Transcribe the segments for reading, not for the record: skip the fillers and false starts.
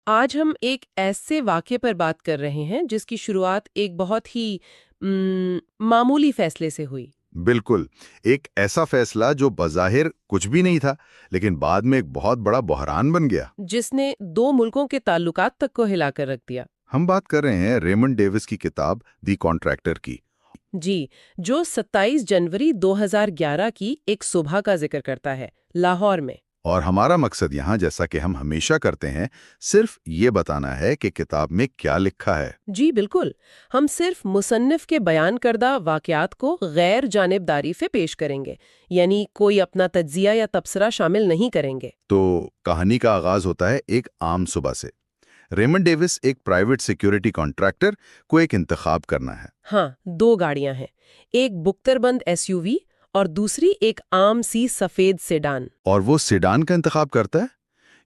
آج ہم ایک ایسے واقعے پر بات کر رہے ہیں جس کی شروعات ایک بہت ہی معمولی فیصلے سے ہوئی۔ بالکل، ایک ایسا فیصلہ جو بظاہر کچھ بھی نہیں تھا لیکن بعد میں ایک بہت بڑا بحران بن گیا۔ جس نے دو ملکوں کے تعلقات تک کو ہلا کر رکھ دیا۔ ہم بات کر رہے ہیں ریمنڈ ڈیوس کی کتاب دی کانٹریکٹر کی۔ جی، جو 27 جنوری 2011 کی ایک صبح کا ذکر کرتا ہے، لاہور میں۔ اور ہمارا مقصد یہاں، جیسا کہ ہم ہمیشہ کرتے ہیں، صرف یہ بتانا ہے کہ کتاب میں کیا لکھا ہے۔ جی بالکل، ہم صرف مصنف کے بیان کردہ واقعات کو غیر جانبداری سے پیش کریں گے، یعنی کوئی اپنا تجزیہ یا تبصرہ شامل نہیں کریں گے۔ تو کہانی کا آغاز ہوتا ہے ایک عام صبح سے۔ ریمنڈ ڈیوس ایک پرائیویٹ سیکیورٹی کانٹریکٹر کو ایک انتخاب کرنا ہے۔ ہاں، دو گاڑیاں ہیں، ایک بختربند ایس یو وی اور دوسری ایک عام سی سفید سیڈان۔ اور وہ سیڈان کا انتخاب کرتا ہے؟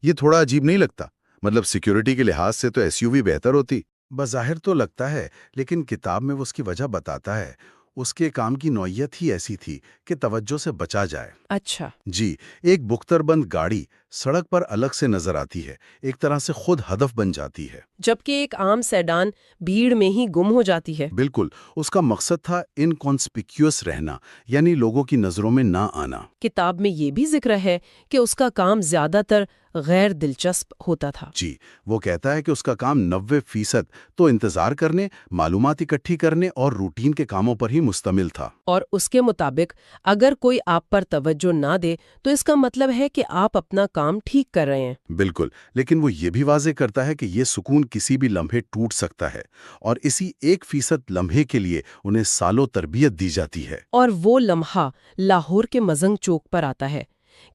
یہ تھوڑا عجیب نہیں لگتا؟ مطلب سیکیورٹی کے لحاظ سے تو ایس یو وی بہتر ہوتی۔ بظاہر تو لگتا ہے، لیکن کتاب میں وہ اس کی وجہ بتاتا ہے۔ اس کے کام کی نوعیت ہی ایسی تھی کہ توجہ سے بچا جائے۔ اچھا۔ جی، ایک بختربند گاڑی سڑک پر الگ سے نظر آتی ہے، ایک طرح سے خود ہدف بن جاتی ہے، جبکہ ایک عام سیڈان بھیڑ میں ہی گم ہو جاتی ہے۔ بالکل۔ اس کا مقصد تھا انکانسپیکیوس رہنا، یعنی لوگوں کی نظروں میں نہ آنا۔ کتاب میں یہ بھی ذکر ہے کہ اس کا کام زیادہ تر غیر دلچسپ ہوتا تھا۔ جی، وہ کہتا ہے کہ اس کا کام 90% تو انتظار کرنے، معلومات اکٹھی کرنے اور روٹین کے کاموں پر ہی مشتمل تھا۔ اور اس کے مطابق اگر کوئی آپ پر توجہ نہ دے تو اس کا مطلب ہے کہ آپ اپنا کام ٹھیک کر رہے ہیں۔ بالکل، لیکن وہ یہ بھی واضح کرتا ہے کہ یہ سکون کسی بھی لمحے ٹوٹ سکتا ہے، اور اسی 1% لمحے کے لیے انہیں سالوں تربیت دی جاتی ہے۔ اور وہ لمحہ لاہور کے مزنگ چوک پر آتا ہے۔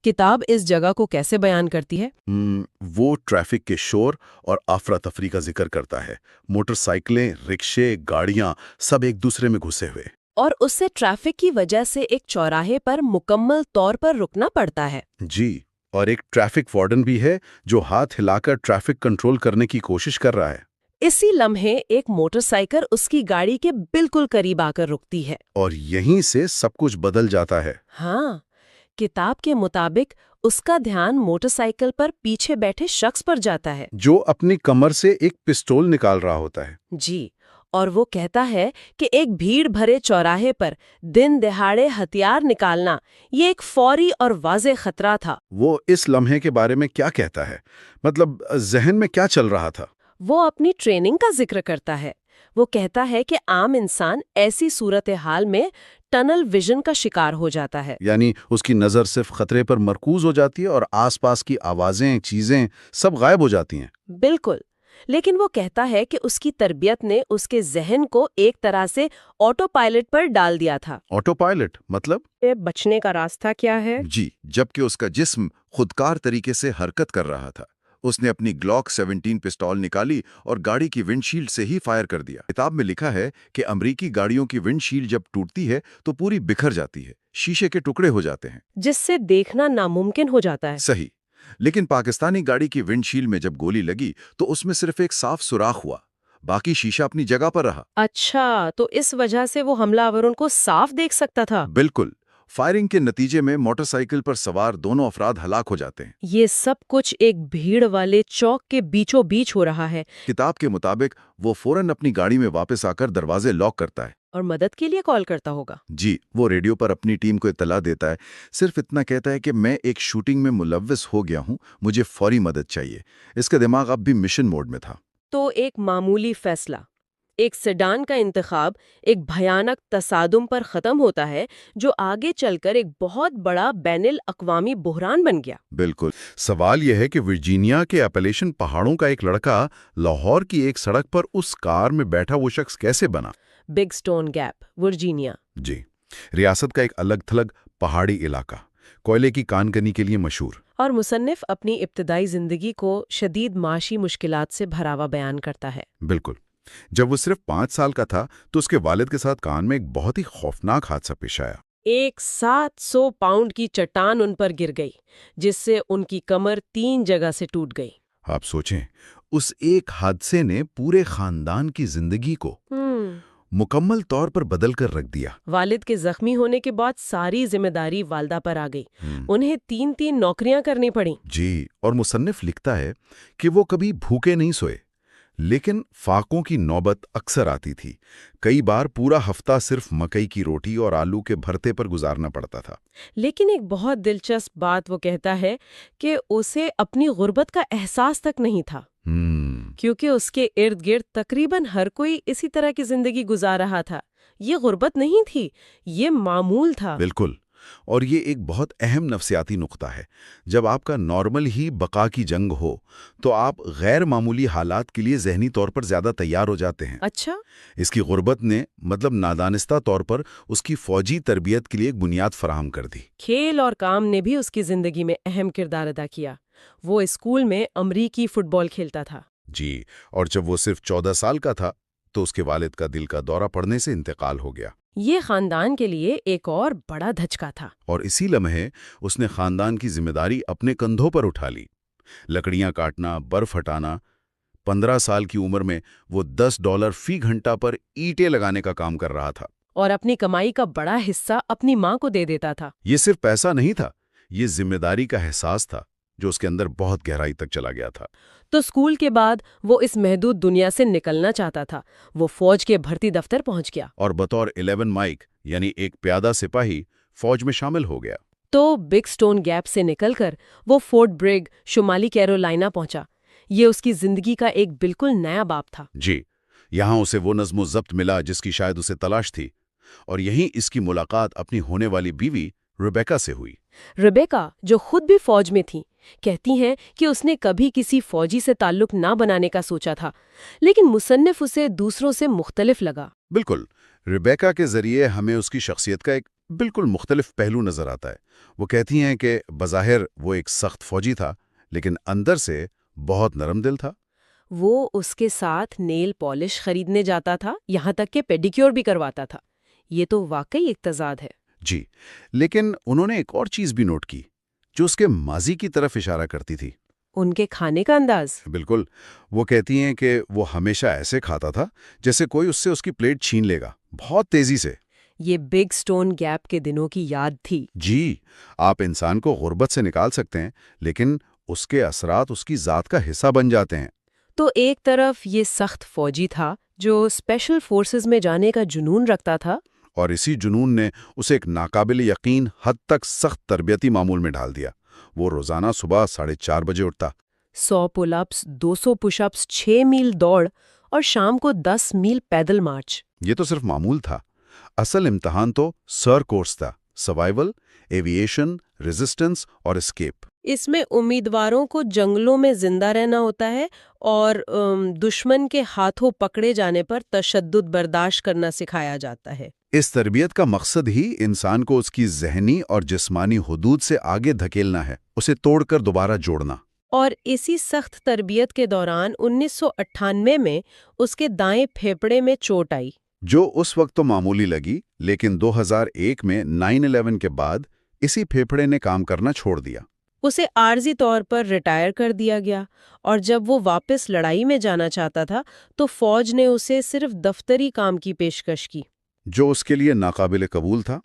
کتاب اس جگہ کو کیسے بیان کرتی ہے؟ وہ ٹریفک کے شور اور افراتفری کا ذکر کرتا ہے۔ موٹر سائیکلیں، رکشے، گاڑیاں، سب ایک دوسرے میں گھسے ہوئے۔ اور اس سے ٹریفک کی وجہ سے ایک چوراہے پر مکمل طور پر رکنا پڑتا ہے۔ جی، اور ایک ٹریفک وارڈن بھی ہے جو ہاتھ ہلا کر ٹریفک کنٹرول کرنے کی کوشش کر رہا ہے۔ اسی لمحے ایک موٹر سائیکل اس کی گاڑی کے بالکل قریب آ کر رکتی ہے۔ اور یہیں سے سب کچھ بدل جاتا ہے۔ ہاں، کتاب کے مطابق اس کا دھیان موٹر سائیکل پر پیچھے بیٹھے شخص پر جاتا ہے، جو اپنی کمر سے ایک پستول نکال رہا ہوتا ہے۔ جی، اور وہ کہتا ہے کہ ایک بھیڑ بھرے چوراہے پر دن دہاڑے ہتھیار نکالنا یہ ایک فوری اور واضح خطرہ تھا۔ وہ اس لمحے کے بارے میں کیا کہتا ہے؟ مطلب ذہن میں کیا چل رہا تھا؟ وہ اپنی ٹریننگ کا ذکر کرتا ہے۔ وہ کہتا ہے کہ عام انسان ایسی صورتحال میں ٹنل ویژن کا شکار ہو جاتا ہے، یعنی اس کی نظر صرف خطرے پر مرکوز ہو جاتی ہے اور آس پاس کی آوازیں، چیزیں سب غائب ہو جاتی ہیں۔ بالکل۔ لیکن وہ کہتا ہے کہ اس کی تربیت نے اس کے ذہن کو ایک طرح سے آٹو پائلٹ پر ڈال دیا تھا۔ آٹو پائلٹ مطلب؟ بچنے کا راستہ کیا ہے؟ جی، جبکہ اس کا جسم خودکار طریقے سے حرکت کر رہا تھا۔ اس نے اپنی گلاک 17 پسٹول نکالی اور گاڑی کی ونڈ شیلڈ سے ہی فائر کر دیا۔ کتاب میں لکھا ہے کہ امریکی گاڑیوں کی ونڈ شیلڈ جب ٹوٹتی ہے تو پوری بکھر جاتی ہے، شیشے کے ٹکڑے ہو جاتے ہیں، جس سے دیکھنا ناممکن ہو جاتا ہے۔ صحیح۔ لیکن پاکستانی گاڑی کی ونڈ شیلڈ میں جب گولی لگی تو اس میں صرف ایک صاف سوراخ ہوا، باقی شیشہ اپنی جگہ پر رہا۔ اچھا، تو اس وجہ سے وہ حملہ آور ان کو صاف دیکھ سکتا تھا۔ بالکل۔ فائرنگ کے نتیجے میں موٹر سائیکل پر سوار دونوں افراد ہلاک ہو جاتے ہیں۔ یہ سب کچھ ایک بھیڑ والے چوک کے بیچوں بیچ ہو رہا ہے۔ کتاب کے مطابق وہ فوراً اپنی گاڑی میں واپس آ کر دروازے لاک کرتا ہے اور مدد کے لیے کال کرتا ہوگا۔ جی، وہ ریڈیو پر اپنی ٹیم کو اطلاع دیتا ہے، صرف اتنا کہتا ہے کہ میں ایک شوٹنگ میں ملوث ہو گیا ہوں، مجھے فوری مدد چاہیے۔ اس کا دماغ اب بھی مشن موڈ میں تھا۔ تو ایک معمولی فیصلہ، ایک سیڈان کا انتخاب ایک بھیانک تصادم پر ختم ہوتا ہے جو آگے چل کر ایک بہت بڑا بین الاقوامی بحران بن گیا۔ بالکل۔ سوال یہ ہے کہ ورجینیا کے اپلیشن پہاڑوں کا ایک لڑکا لاہور کی ایک سڑک پر اس کار میں بیٹھا وہ شخص کیسے بنا؟ Big Stone Gap, Virginia. جی، ریاست کا ایک الگ تھلگ پہاڑی علاقہ، کوئلے کی کان کنی کے لیے مشہور۔ اور مصنف اپنی ابتدائی زندگی کو شدید معاشی مشکلات سے بھرا ہوا بیان کرتا ہے۔ بالکل۔ جب وہ صرف 5 سال کا تھا تو اس کے والد کے ساتھ کان میں ایک بہت ہی خوفناک حادثہ پیش آیا۔ ایک 700 پاؤنڈ کی چٹان ان پر گر گئی جس سے ان کی کمر 3 جگہ سے ٹوٹ گئی۔ آپ سوچیں، اس ایک حادثے نے پورے خاندان کی زندگی کو، مکمل طور پر بدل کر رکھ دیا۔ والد کے زخمی ہونے کے بعد ساری ذمہ داری والدہ پر آ گئی۔ انہیں 3 نوکریاں کرنی پڑیں۔ جی، اور مصنف لکھتا ہے کہ وہ کبھی بھوکے نہیں سوئے، لیکن فاقوں کی نوبت اکثر آتی تھی۔ کئی بار پورا ہفتہ صرف مکئی کی روٹی اور آلو کے بھرتے پر گزارنا پڑتا تھا۔ لیکن ایک بہت دلچسپ بات وہ کہتا ہے کہ اسے اپنی غربت کا احساس تک نہیں تھا، کیونکہ اس کے ارد گرد تقریباً ہر کوئی اسی طرح کی زندگی گزار رہا تھا۔ یہ غربت نہیں تھی، یہ معمول تھا۔ بالکل، اور یہ ایک بہت اہم نفسیاتی نقطہ ہے۔ جب آپ کا نارمل ہی بقا کی جنگ ہو تو آپ غیر معمولی حالات کے لیے ذہنی طور پر زیادہ تیار ہو جاتے ہیں۔ اچھا، اس کی غربت نے نادانستہ طور پر اس کی فوجی تربیت کے لیے ایک بنیاد فراہم کر دی۔ کھیل اور کام نے بھی اس کی زندگی میں اہم کردار ادا کیا۔ وہ اسکول میں امریکی فٹ بال کھیلتا تھا۔ جی، اور جب وہ صرف 14 سال کا تھا تو اس کے والد کا دل کا دورہ پڑنے سے انتقال ہو گیا۔ یہ خاندان کے لیے ایک اور بڑا دھچکا تھا۔ اور اسی لمحے اس نے خاندان کی ذمہ داری اپنے کندھوں پر اٹھا لی۔ لکڑیاں کاٹنا، برف ہٹانا۔ 15 سال کی عمر میں وہ $10 فی گھنٹہ پر اینٹیں لگانے کا کام کر رہا تھا۔ اور اپنی کمائی کا بڑا حصہ اپنی ماں کو دے دیتا تھا۔ یہ صرف پیسہ نہیں تھا، یہ ذمہ داری کا احساس تھا جو اس کے اندر بہت گہرائی تک چلا گیا تھا۔ تو اسکول کے بعد وہ اس محدود دنیا سے نکلنا چاہتا تھا۔ وہ فوج کے بھرتی دفتر پہنچ گیا اور بطور 11 مائک یعنی ایک پیادہ سپاہی فوج میں شامل ہو گیا۔ تو بگ سٹون گیپ سے نکل کر وہ فورٹ برگ، شمالی کیرولائنا پہنچا۔ یہ اس کی زندگی کا ایک بالکل نیا باب تھا۔ جی، یہاں اسے وہ نظم و ضبط ملا جس کی شاید اسے تلاش تھی، اور یہیں اس کی ملاقات اپنی ہونے والی بیوی ریبیکا سے ہوئی۔ ریبیکا، جو خود بھی فوج میں تھی، کہتی ہیں کہ اس نے کبھی کسی فوجی سے تعلق نہ بنانے کا سوچا تھا، لیکن مصنف اسے دوسروں سے مختلف لگا۔ بالکل، ریبیکا کے ذریعے ہمیں اس کی شخصیت کا ایک بالکل مختلف پہلو نظر آتا ہے۔ وہ کہتی ہیں کہ بظاہر وہ ایک سخت فوجی تھا، لیکن اندر سے بہت نرم دل تھا۔ وہ اس کے ساتھ نیل پالش خریدنے جاتا تھا، یہاں تک کہ پیڈیکیور بھی کرواتا تھا۔ یہ تو واقعی ایک تضاد ہے۔ جی، لیکن انہوں نے ایک اور چیز بھی نوٹ کی جو اس کے ماضی کی طرف اشارہ کرتی تھی۔ ان کے کھانے کا انداز۔ بالکل، وہ کہتی ہیں کہ وہ ہمیشہ ایسے کھاتا تھا جیسے کوئی اس سے اس کی پلیٹ چھین لے گا، بہت تیزی سے۔ یہ بگ سٹون گیپ کے دنوں کی یاد تھی۔ جی، آپ انسان کو غربت سے نکال سکتے ہیں، لیکن اس کے اثرات اس کی ذات کا حصہ بن جاتے ہیں۔ تو ایک طرف یہ سخت فوجی تھا جو اسپیشل فورسز میں جانے کا جنون رکھتا تھا، اور اسی جنون نے اسے ایک ناقابل یقین حد تک سخت تربیتی معمول میں ڈال دیا۔ وہ روزانہ صبح 4:30 بجے اٹھتا، 100 پل اپس، 200 پش اپس، 6 میل دوڑ اور شام کو 10 میل پیدل مارچ۔ یہ تو صرف معمول تھا۔ اصل امتحان تو سر کورس تھا: سروائیول، ایوییشن، ریزسٹنس اور اسکیپ۔ اس میں امیدواروں کو جنگلوں میں زندہ رہنا ہوتا ہے اور دشمن کے ہاتھوں پکڑے جانے پر تشدد برداشت کرنا سکھایا جاتا ہے۔ اس تربیت کا مقصد ہی انسان کو اس کی ذہنی اور جسمانی حدود سے آگے دھکیلنا ہے، اسے توڑ کر دوبارہ جوڑنا۔ اور اسی سخت تربیت کے دوران 1998 میں اس کے دائیں پھیپھڑے میں چوٹ آئی، جو اس وقت تو معمولی لگی، لیکن 2001 میں 9/11 کے بعد اسی پھیپھڑے نے کام کرنا چھوڑ دیا۔ اسے عارضی طور پر ریٹائر کر دیا گیا، اور جب وہ واپس لڑائی میں جانا چاہتا تھا تو فوج نے اسے صرف دفتری کام کی پیشکش کی، جو اس کے لیے ناقابل قبول تھا۔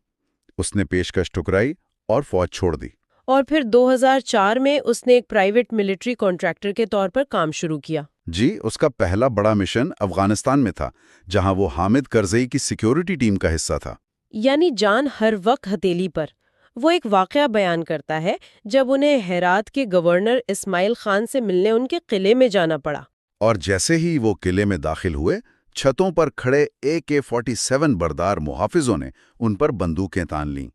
اس نے پیشکش ٹھکرائی اور فوج چھوڑ دی۔ اور پھر 2004 میں اس نے ایک پرائیویٹ ملٹری کانٹریکٹر کے طور پر کام شروع کیا۔ جی، اس کا پہلا بڑا مشن افغانستان میں تھا، جہاں وہ حامد کرزئی کی سیکیورٹی ٹیم کا حصہ تھا۔ یعنی جان ہر وقت ہتھیلی پر۔ وہ ایک واقعہ بیان کرتا ہے جب انہیں ہرات کے گورنر اسماعیل خان سے ملنے ان کے قلعے میں جانا پڑا۔ اور جیسے ہی وہ قلعے میں داخل ہوئے، چھتوں پر کھڑے AK-47 بردار محافظوں نے ان پر بندوقیں تان لیں۔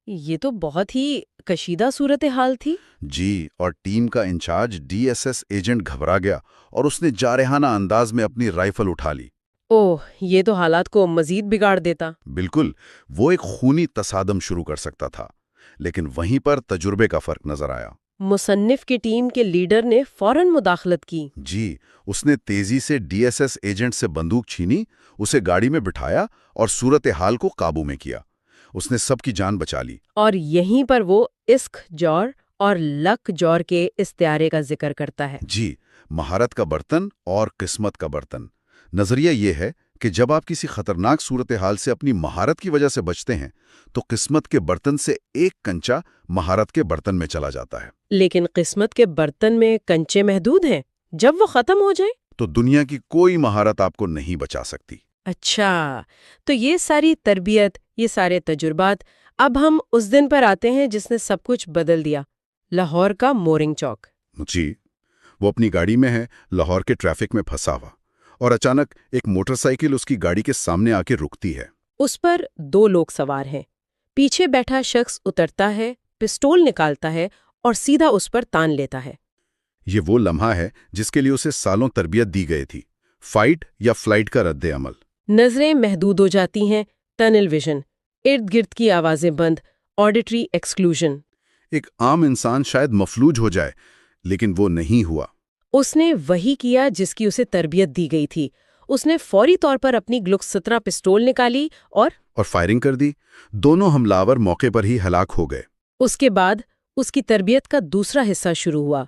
یہ تو بہت ہی کشیدہ صورتحال تھی۔ جی، اور ٹیم کا انچارج DSS ایجنٹ گھبرا گیا اور اس نے جارحانہ انداز میں اپنی رائفل اٹھا لی۔ اوہ، یہ تو حالات کو مزید بگاڑ دیتا۔ بالکل، وہ ایک خونی تصادم شروع کر سکتا تھا، لیکن وہیں پر تجربے کا فرق نظر آیا۔ مصنف کی ٹیم کے لیڈر نے فوراً مداخلت کی۔ جی، اس نے تیزی سے DSS ایجنٹ سے بندوق چھینی، اسے گاڑی میں بٹھایا اور صورتحال کو قابو میں کیا۔ اس نے سب کی جان بچا لی۔ اور یہیں پر وہ عشق جور اور لک جور کے استعارے کا ذکر کرتا ہے۔ جی، مہارت کا برتن اور قسمت کا برتن۔ نظریہ یہ ہے کہ جب آپ کسی خطرناک صورتحال سے اپنی مہارت کی وجہ سے بچتے ہیں تو قسمت کے برتن سے ایک کنچا مہارت کے برتن میں چلا جاتا ہے۔ لیکن قسمت کے برتن میں کنچے محدود ہیں، جب وہ ختم ہو جائیں تو دنیا کی کوئی مہارت آپ کو نہیں بچا سکتی۔ اچھا، تو یہ ساری تربیت، یہ سارے تجربات، اب ہم اس دن پر آتے ہیں جس نے سب کچھ بدل دیا، لاہور کا مورنگ چوک۔ جی، وہ اپنی گاڑی میں ہے، لاہور کے ٹریفک میں پھنسا ہوا، اور اچانک ایک موٹر سائیکل اس کی گاڑی کے سامنے آ کے رکتی ہے۔ اس پر 2 لوگ سوار ہیں۔ پیچھے بیٹھا شخص اترتا ہے، پسٹول نکالتا ہے اور سیدھا اس پر تان لیتا ہے۔ یہ وہ لمحہ ہے جس کے لیے اسے سالوں تربیت دی گئی تھی، فائٹ یا فلائٹ کا رد عمل۔ نظریں محدود ہو جاتی ہیں، ٹنل ویژن، ارد گرد کی آوازیں بند، آڈیٹری ایکسکلوژن۔ ایک عام انسان شاید مفلوج ہو جائے، لیکن وہ نہیں ہوا۔ اس نے وہی کیا جس کی اسے تربیت دی گئی تھی۔ اس نے فوری طور پر اپنی گلوک 17 پسٹول نکالی اور فائرنگ کر دی۔ دونوں حملاور موقع پر ہی ہلاک ہو گئے۔ اس کے بعد اس کی تربیت کا دوسرا حصہ شروع ہوا۔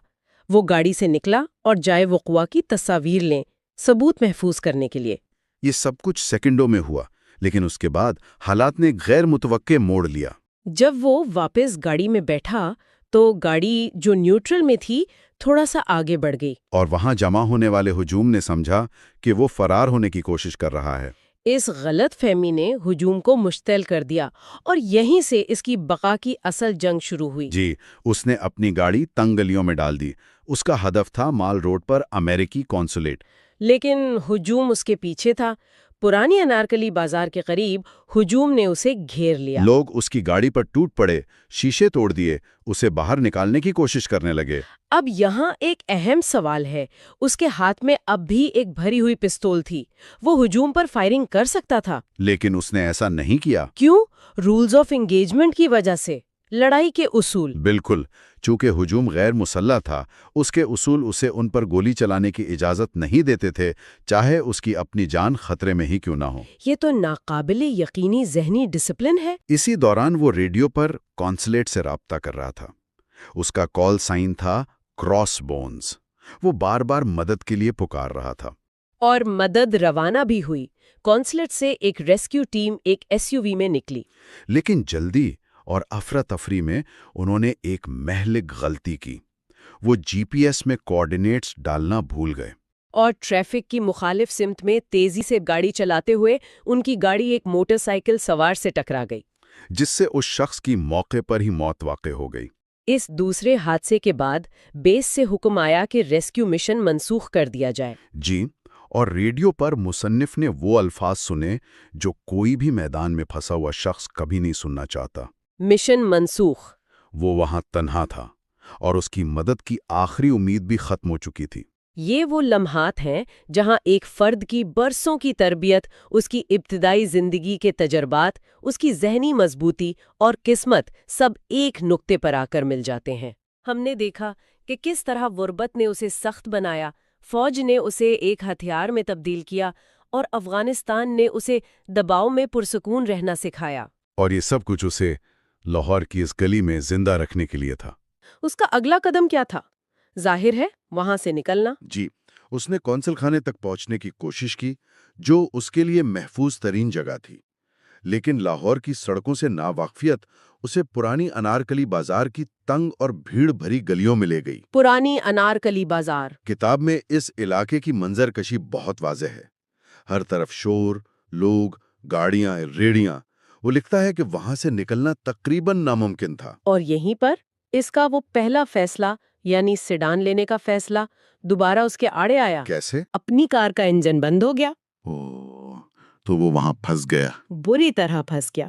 وہ گاڑی سے نکلا اور جائے وقوع کی تصاویر لیں، ثبوت محفوظ کرنے کے لیے۔ یہ سب کچھ سیکنڈوں میں ہوا، لیکن اس کے بعد حالات نے غیر متوقع موڑ لیا۔ جب وہ واپس گاڑی میں بیٹھا تو گاڑی جو نیوٹرل میں تھی تھوڑا سا آگے بڑھ گئی، اور وہاں جمع ہونے والے ہجوم نے سمجھا کہ وہ فرار ہونے کی کوشش کر رہا ہے۔ اس غلط فہمی نے ہجوم کو مشتعل کر دیا اور یہیں سے اس کی بقا کی اصل جنگ شروع ہوئی۔ جی، اس نے اپنی گاڑی تنگ گلیوں میں ڈال دی۔ اس کا ہدف تھا مال روڈ پر امریکی قونصلیٹ۔ لیکن ہجوم اس کے پیچھے تھا۔ پرانی انارکلی بازار کے قریب ہجوم نے اسے گھیر لیا۔ لوگ اس کی گاڑی پر ٹوٹ پڑے، شیشے توڑ دیے، اسے باہر نکالنے کی کوشش کرنے لگے۔ اب یہاں ایک اہم سوال ہے، اس کے ہاتھ میں اب بھی ایک بھری ہوئی پستول تھی۔ وہ ہجوم پر فائرنگ کر سکتا تھا، لیکن اس نے ایسا نہیں کیا۔ کیوں؟ رولز آف انگیجمنٹ کی وجہ سے، لڑائی کے اصول۔ بالکل، چونکہ ہجوم غیر مسلح تھا، اس کے اصول اسے ان پر گولی چلانے کی اجازت نہیں دیتے تھے، چاہے اس کی اپنی جان خطرے میں ہی کیوں نہ ہو۔ یہ تو ناقابل یقینی ذہنی ڈسپلن ہے۔ اسی دوران وہ ریڈیو پر قونصلیٹ سے رابطہ کر رہا تھا۔ اس کا کال سائن تھا کراس بونز۔ وہ بار بار مدد کے لیے پکار رہا تھا۔ اور مدد روانہ بھی ہوئی۔ قونصلیٹ سے ایک ریسکیو ٹیم ایک SUV میں نکلی۔ لیکن جلدی اور افراتفری میں انہوں نے ایک مہلک غلطی کی۔ وہ GPS میں کوآرڈینیٹس ڈالنا بھول گئے۔ اور ٹریفک کی مخالف سمت میں تیزی سے گاڑی چلاتے ہوئے ان کی گاڑی ایک موٹر سائیکل سوار سے ٹکرا گئی، جس سے اس شخص کی موقع پر ہی موت واقع ہو گئی۔ اس دوسرے حادثے کے بعد بیس سے حکم آیا کہ ریسکیو مشن منسوخ کر دیا جائے۔ جی، اور ریڈیو پر مصنف نے وہ الفاظ سنے جو کوئی بھی میدان میں پھنسا ہوا شخص کبھی نہیں سننا چاہتا۔ مشن منسوخ۔ وہ وہاں تنہا تھا اور اس کی مدد کی آخری امید بھی ختم ہو چکی تھی۔ یہ وہ لمحات ہیں جہاں ایک فرد کی برسوں کی تربیت، اس کی ابتدائی زندگی کے تجربات، اس کی ذہنی مضبوطی اور قسمت سب ایک نقطے پر آ کر مل جاتے ہیں۔ ہم نے دیکھا کہ کس طرح غربت نے اسے سخت بنایا، فوج نے اسے ایک ہتھیار میں تبدیل کیا، اور افغانستان نے اسے دباؤ میں پرسکون رہنا سکھایا۔ اور یہ سب کچھ اسے لاہور کی اس گلی میں زندہ رکھنے کے لیے تھا۔ اس کا اگلا قدم کیا تھا؟ ظاہر ہے وہاں سے نکلنا۔ جی، اس نے قونصل خانے تک پہنچنے کی کوشش کی، جو اس کے لیے محفوظ ترین جگہ تھی۔ لیکن لاہور کی سڑکوں سے ناواقفیت اسے پرانی انارکلی بازار کی تنگ اور بھیڑ بھری گلیوں میں لے گئی۔ پرانی انارکلی بازار۔ کتاب میں اس علاقے کی منظر کشی بہت واضح ہے۔ ہر طرف شور، لوگ، گاڑیاں، ریڑیاں۔ وہ لکھتا ہے کہ وہاں سے نکلنا تقریباً ناممکن تھا۔ اور یہیں پر اس کا وہ پہلا فیصلہ، یعنی سیڈان لینے کا فیصلہ، دوبارہ اس کے آڑے آیا۔ کیسے؟ اپنی کار کا انجن بند ہو گیا۔ تو وہ وہاں پھنس گیا۔ بری طرح پھنس گیا،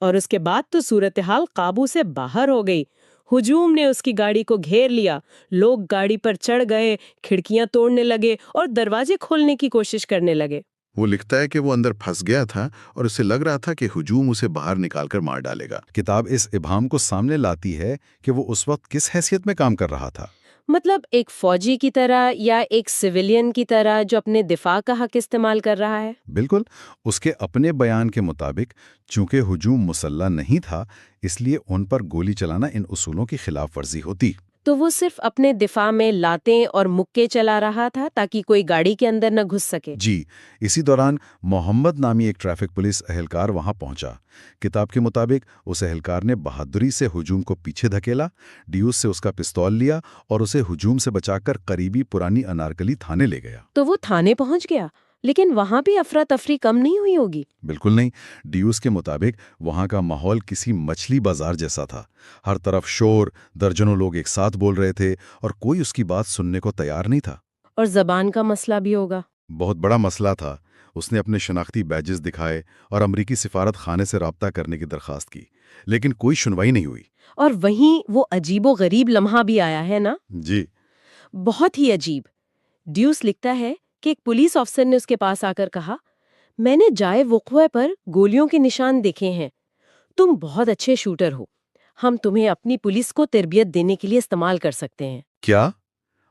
اور اس کے بعد تو صورتحال قابو سے باہر ہو گئی۔ ہجوم نے اس کی گاڑی کو گھیر لیا، لوگ گاڑی پر چڑھ گئے، کھڑکیاں توڑنے لگے اور دروازے کھولنے کی کوشش کرنے لگے۔ وہ لکھتا ہے کہ وہ اندر پھنس گیا تھا اور اسے لگ رہا تھا کہ ہجوم اسے باہر نکال کر مار ڈالے گا۔ کتاب اس ابہام کو سامنے لاتی ہے کہ وہ اس وقت کس حیثیت میں کام کر رہا تھا۔ مطلب ایک فوجی کی طرح یا ایک سویلین کی طرح جو اپنے دفاع کا حق استعمال کر رہا ہے؟ بالکل، اس کے اپنے بیان کے مطابق چونکہ ہجوم مسلح نہیں تھا، اس لیے ان پر گولی چلانا ان اصولوں کی خلاف ورزی ہوتی۔ تو وہ صرف اپنے دفاع میں لاتیں اور مکے چلا رہا تھا تاکہ کوئی گاڑی کے اندر نہ گھس سکے؟ جی، اسی دوران محمد نامی ایک ٹریفک پولیس اہلکار وہاں پہنچا۔ کتاب کے مطابق اس اہلکار نے بہادری سے ہجوم کو پیچھے دھکیلا، ڈیوس سے اس کا پستول لیا اور اسے ہجوم سے بچا کر قریبی پرانی انارکلی تھانے لے گیا۔ تو وہ تھانے پہنچ گیا، لیکن وہاں بھی افراتفری کم نہیں ہوئی ہوگی؟ بالکل نہیں۔ ڈیوس کے مطابق وہاں کا ماحول کسی مچھلی بازار جیسا تھا۔ ہر طرف شور، درجنوں لوگ ایک ساتھ بول رہے تھے اور کوئی اس کی بات سننے کو تیار نہیں تھا۔ اور زبان کا مسئلہ بھی ہوگا؟ بہت بڑا مسئلہ تھا۔ اس نے اپنے شناختی بیجز دکھائے اور امریکی سفارت خانے سے رابطہ کرنے کی درخواست کی، لیکن کوئی سنوائی نہیں ہوئی۔ اور وہیں وہ عجیب و غریب لمحہ بھی آیا ہے نا؟ جی، بہت ہی عجیب۔ ڈیوس لکھتا ہے کہ ایک پولیس افسر نے اس کے پاس آ کر کہا، میں نے جائے وقوع پر گولیوں کے نشان دیکھے ہیں، تم بہت اچھے شوٹر ہو، ہم تمہیں اپنی پولیس کو تربیت دینے کے لیے استعمال کر سکتے ہیں۔ کیا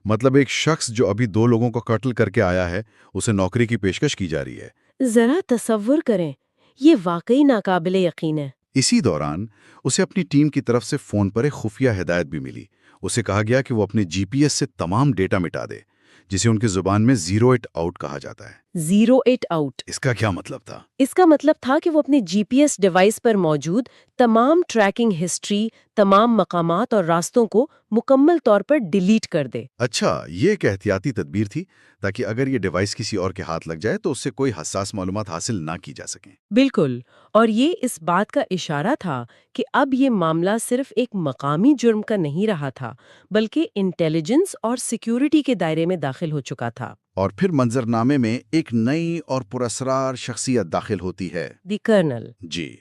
مطلب ایک شخص جو ابھی 2 لوگوں کو قتل کر کے آیا ہے اسے نوکری کی پیشکش کی جا رہی ہے؟ ذرا تصور کریں، یہ واقعی ناقابل یقین ہے۔ اسی دوران اسے اپنی ٹیم کی طرف سے فون پر ایک خفیہ ہدایت بھی ملی۔ اسے کہا گیا کہ وہ اپنے جی پی ایس سے تمام ڈیٹا مٹا دے، جسے ان کی زبان میں 08 آؤٹ کہا جاتا ہے۔ 08 آؤٹ؟ اس کا کیا مطلب تھا؟ اس کا مطلب تھا کہ وہ اپنے جی پی ایس ڈیوائس پر موجود تمام ٹریکنگ ہسٹری، تمام مقامات اور راستوں کو مکمل طور پر ڈیلیٹ کر دے۔ اچھا، یہ ایک احتیاطی تدبیر تھی تاکہ اگر یہ ڈیوائس کسی اور کے ہاتھ لگ جائے تو اس سے کوئی حساس معلومات حاصل نہ کی جا سکیں۔ بالکل، اور یہ اس بات کا اشارہ تھا کہ اب یہ معاملہ صرف ایک مقامی جرم کا نہیں رہا تھا، بلکہ انٹیلیجنس اور سیکیورٹی کے دائرے میں داخل ہو چکا تھا۔ اور پھر منظرنامے میں ایک نئی اور پراسرار شخصیت داخل ہوتی ہے، دی کرنل۔ جی،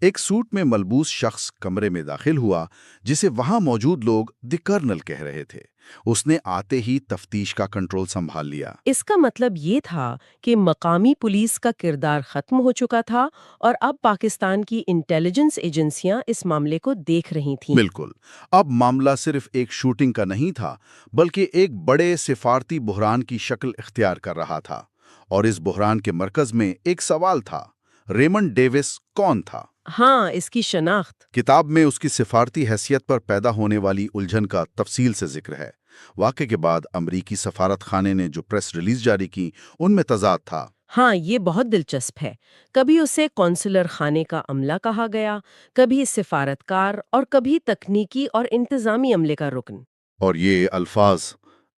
ایک سوٹ میں ملبوس شخص کمرے میں داخل ہوا جسے وہاں موجود لوگ دی کرنل کہہ رہے تھے۔ اس نے آتے ہی تفتیش کا کنٹرول سنبھال لیا۔ اس کا مطلب یہ تھا کہ مقامی پولیس کا کردار ختم ہو چکا تھا اور اب پاکستان کی انٹیلیجنس ایجنسیاں اس معاملے کو دیکھ رہی تھیں۔ بالکل، اب معاملہ صرف ایک شوٹنگ کا نہیں تھا، بلکہ ایک بڑے سفارتی بحران کی شکل اختیار کر رہا تھا۔ اور اس بحران کے مرکز میں ایک سوال تھا، ریمنڈ ڈیوس کون تھا؟ ہاں، اس کی شناخت۔ کتاب میں اس کی سفارتی حیثیت پر پیدا ہونے والی الجھن کا تفصیل سے ذکر ہے۔ واقعے کے بعد امریکی سفارت خانے نے جو پریس ریلیز جاری کی ان میں تضاد تھا۔ ہاں، یہ بہت دلچسپ ہے۔ کبھی اسے کونسلر خانے کا عملہ کہا گیا، کبھی سفارتکار اور کبھی تکنیکی اور انتظامی عملے کا رکن۔ اور یہ الفاظ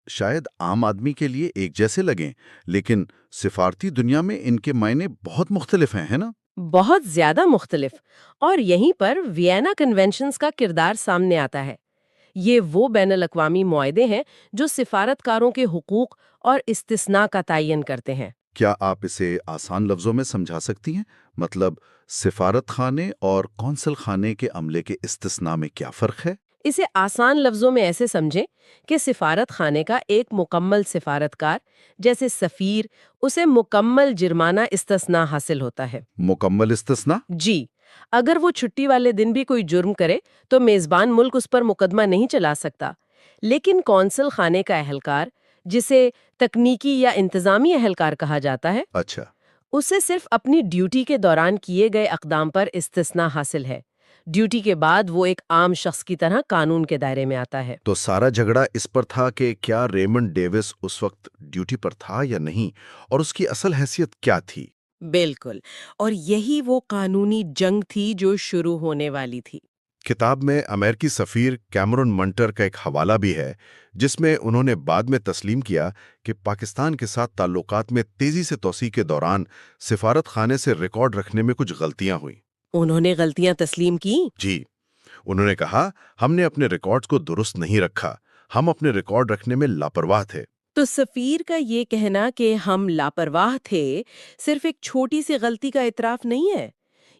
شاید عام آدمی کے لیے ایک جیسے لگیں، لیکن سفارتی دنیا میں ان کے معنی بہت مختلف ہیں، ہے نا؟ بہت زیادہ مختلف۔ اور یہیں پر وینا کنونشنز کا کردار سامنے آتا ہے۔ یہ وہ بین الاقوامی معاہدے ہیں جو سفارتکاروں کے حقوق اور استثناء کا تعین کرتے ہیں۔ کیا آپ اسے آسان لفظوں میں سمجھا سکتی ہیں؟ مطلب سفارت خانے اور قونصل خانے کے عملے کے استثناء میں کیا فرق ہے؟ اسے آسان لفظوں میں ایسے سمجھیں کہ سفارت خانے کا ایک مکمل سفارتکار جیسے سفیر، اسے مکمل جرمانہ استثناء حاصل ہوتا ہے۔ مکمل استثناء؟ جی، اگر وہ چھٹی والے دن بھی کوئی جرم کرے تو میزبان ملک اس پر مقدمہ نہیں چلا سکتا، لیکن قونصل خانے کا اہلکار، جسے تکنیکی یا انتظامی اہلکار کہا جاتا ہے، اچھا، اسے صرف اپنی ڈیوٹی کے دوران کیے گئے اقدام پر استثناء حاصل ہے۔ ڈیوٹی کے بعد وہ ایک عام شخص کی طرح قانون کے دائرے میں آتا ہے۔ تو سارا جھگڑا اس پر تھا کہ کیا ریمنڈ ڈیوس اس وقت ڈیوٹی پر تھا یا نہیں، اور اس کی اصل حیثیت کیا تھی؟ بالکل، اور یہی وہ قانونی جنگ تھی جو شروع ہونے والی تھی۔ کتاب میں امریکی سفیر کیمرون منٹر کا ایک حوالہ بھی ہے جس میں انہوں نے بعد میں تسلیم کیا کہ پاکستان کے ساتھ تعلقات میں تیزی سے توسیع کے دوران سفارت خانے سے ریکارڈ رکھنے میں کچھ غلطیاں ہوئیں۔ انہوں نے غلطیاں تسلیم کی؟ جی، انہوں نے کہا، ہم نے اپنے ریکارڈز کو درست نہیں رکھا، ہم اپنے ریکارڈ رکھنے میں لاپرواہ تھے۔ تو سفیر کا یہ کہنا کہ ہم لاپرواہ تھے صرف ایک چھوٹی سی غلطی کا اعتراف نہیں ہے،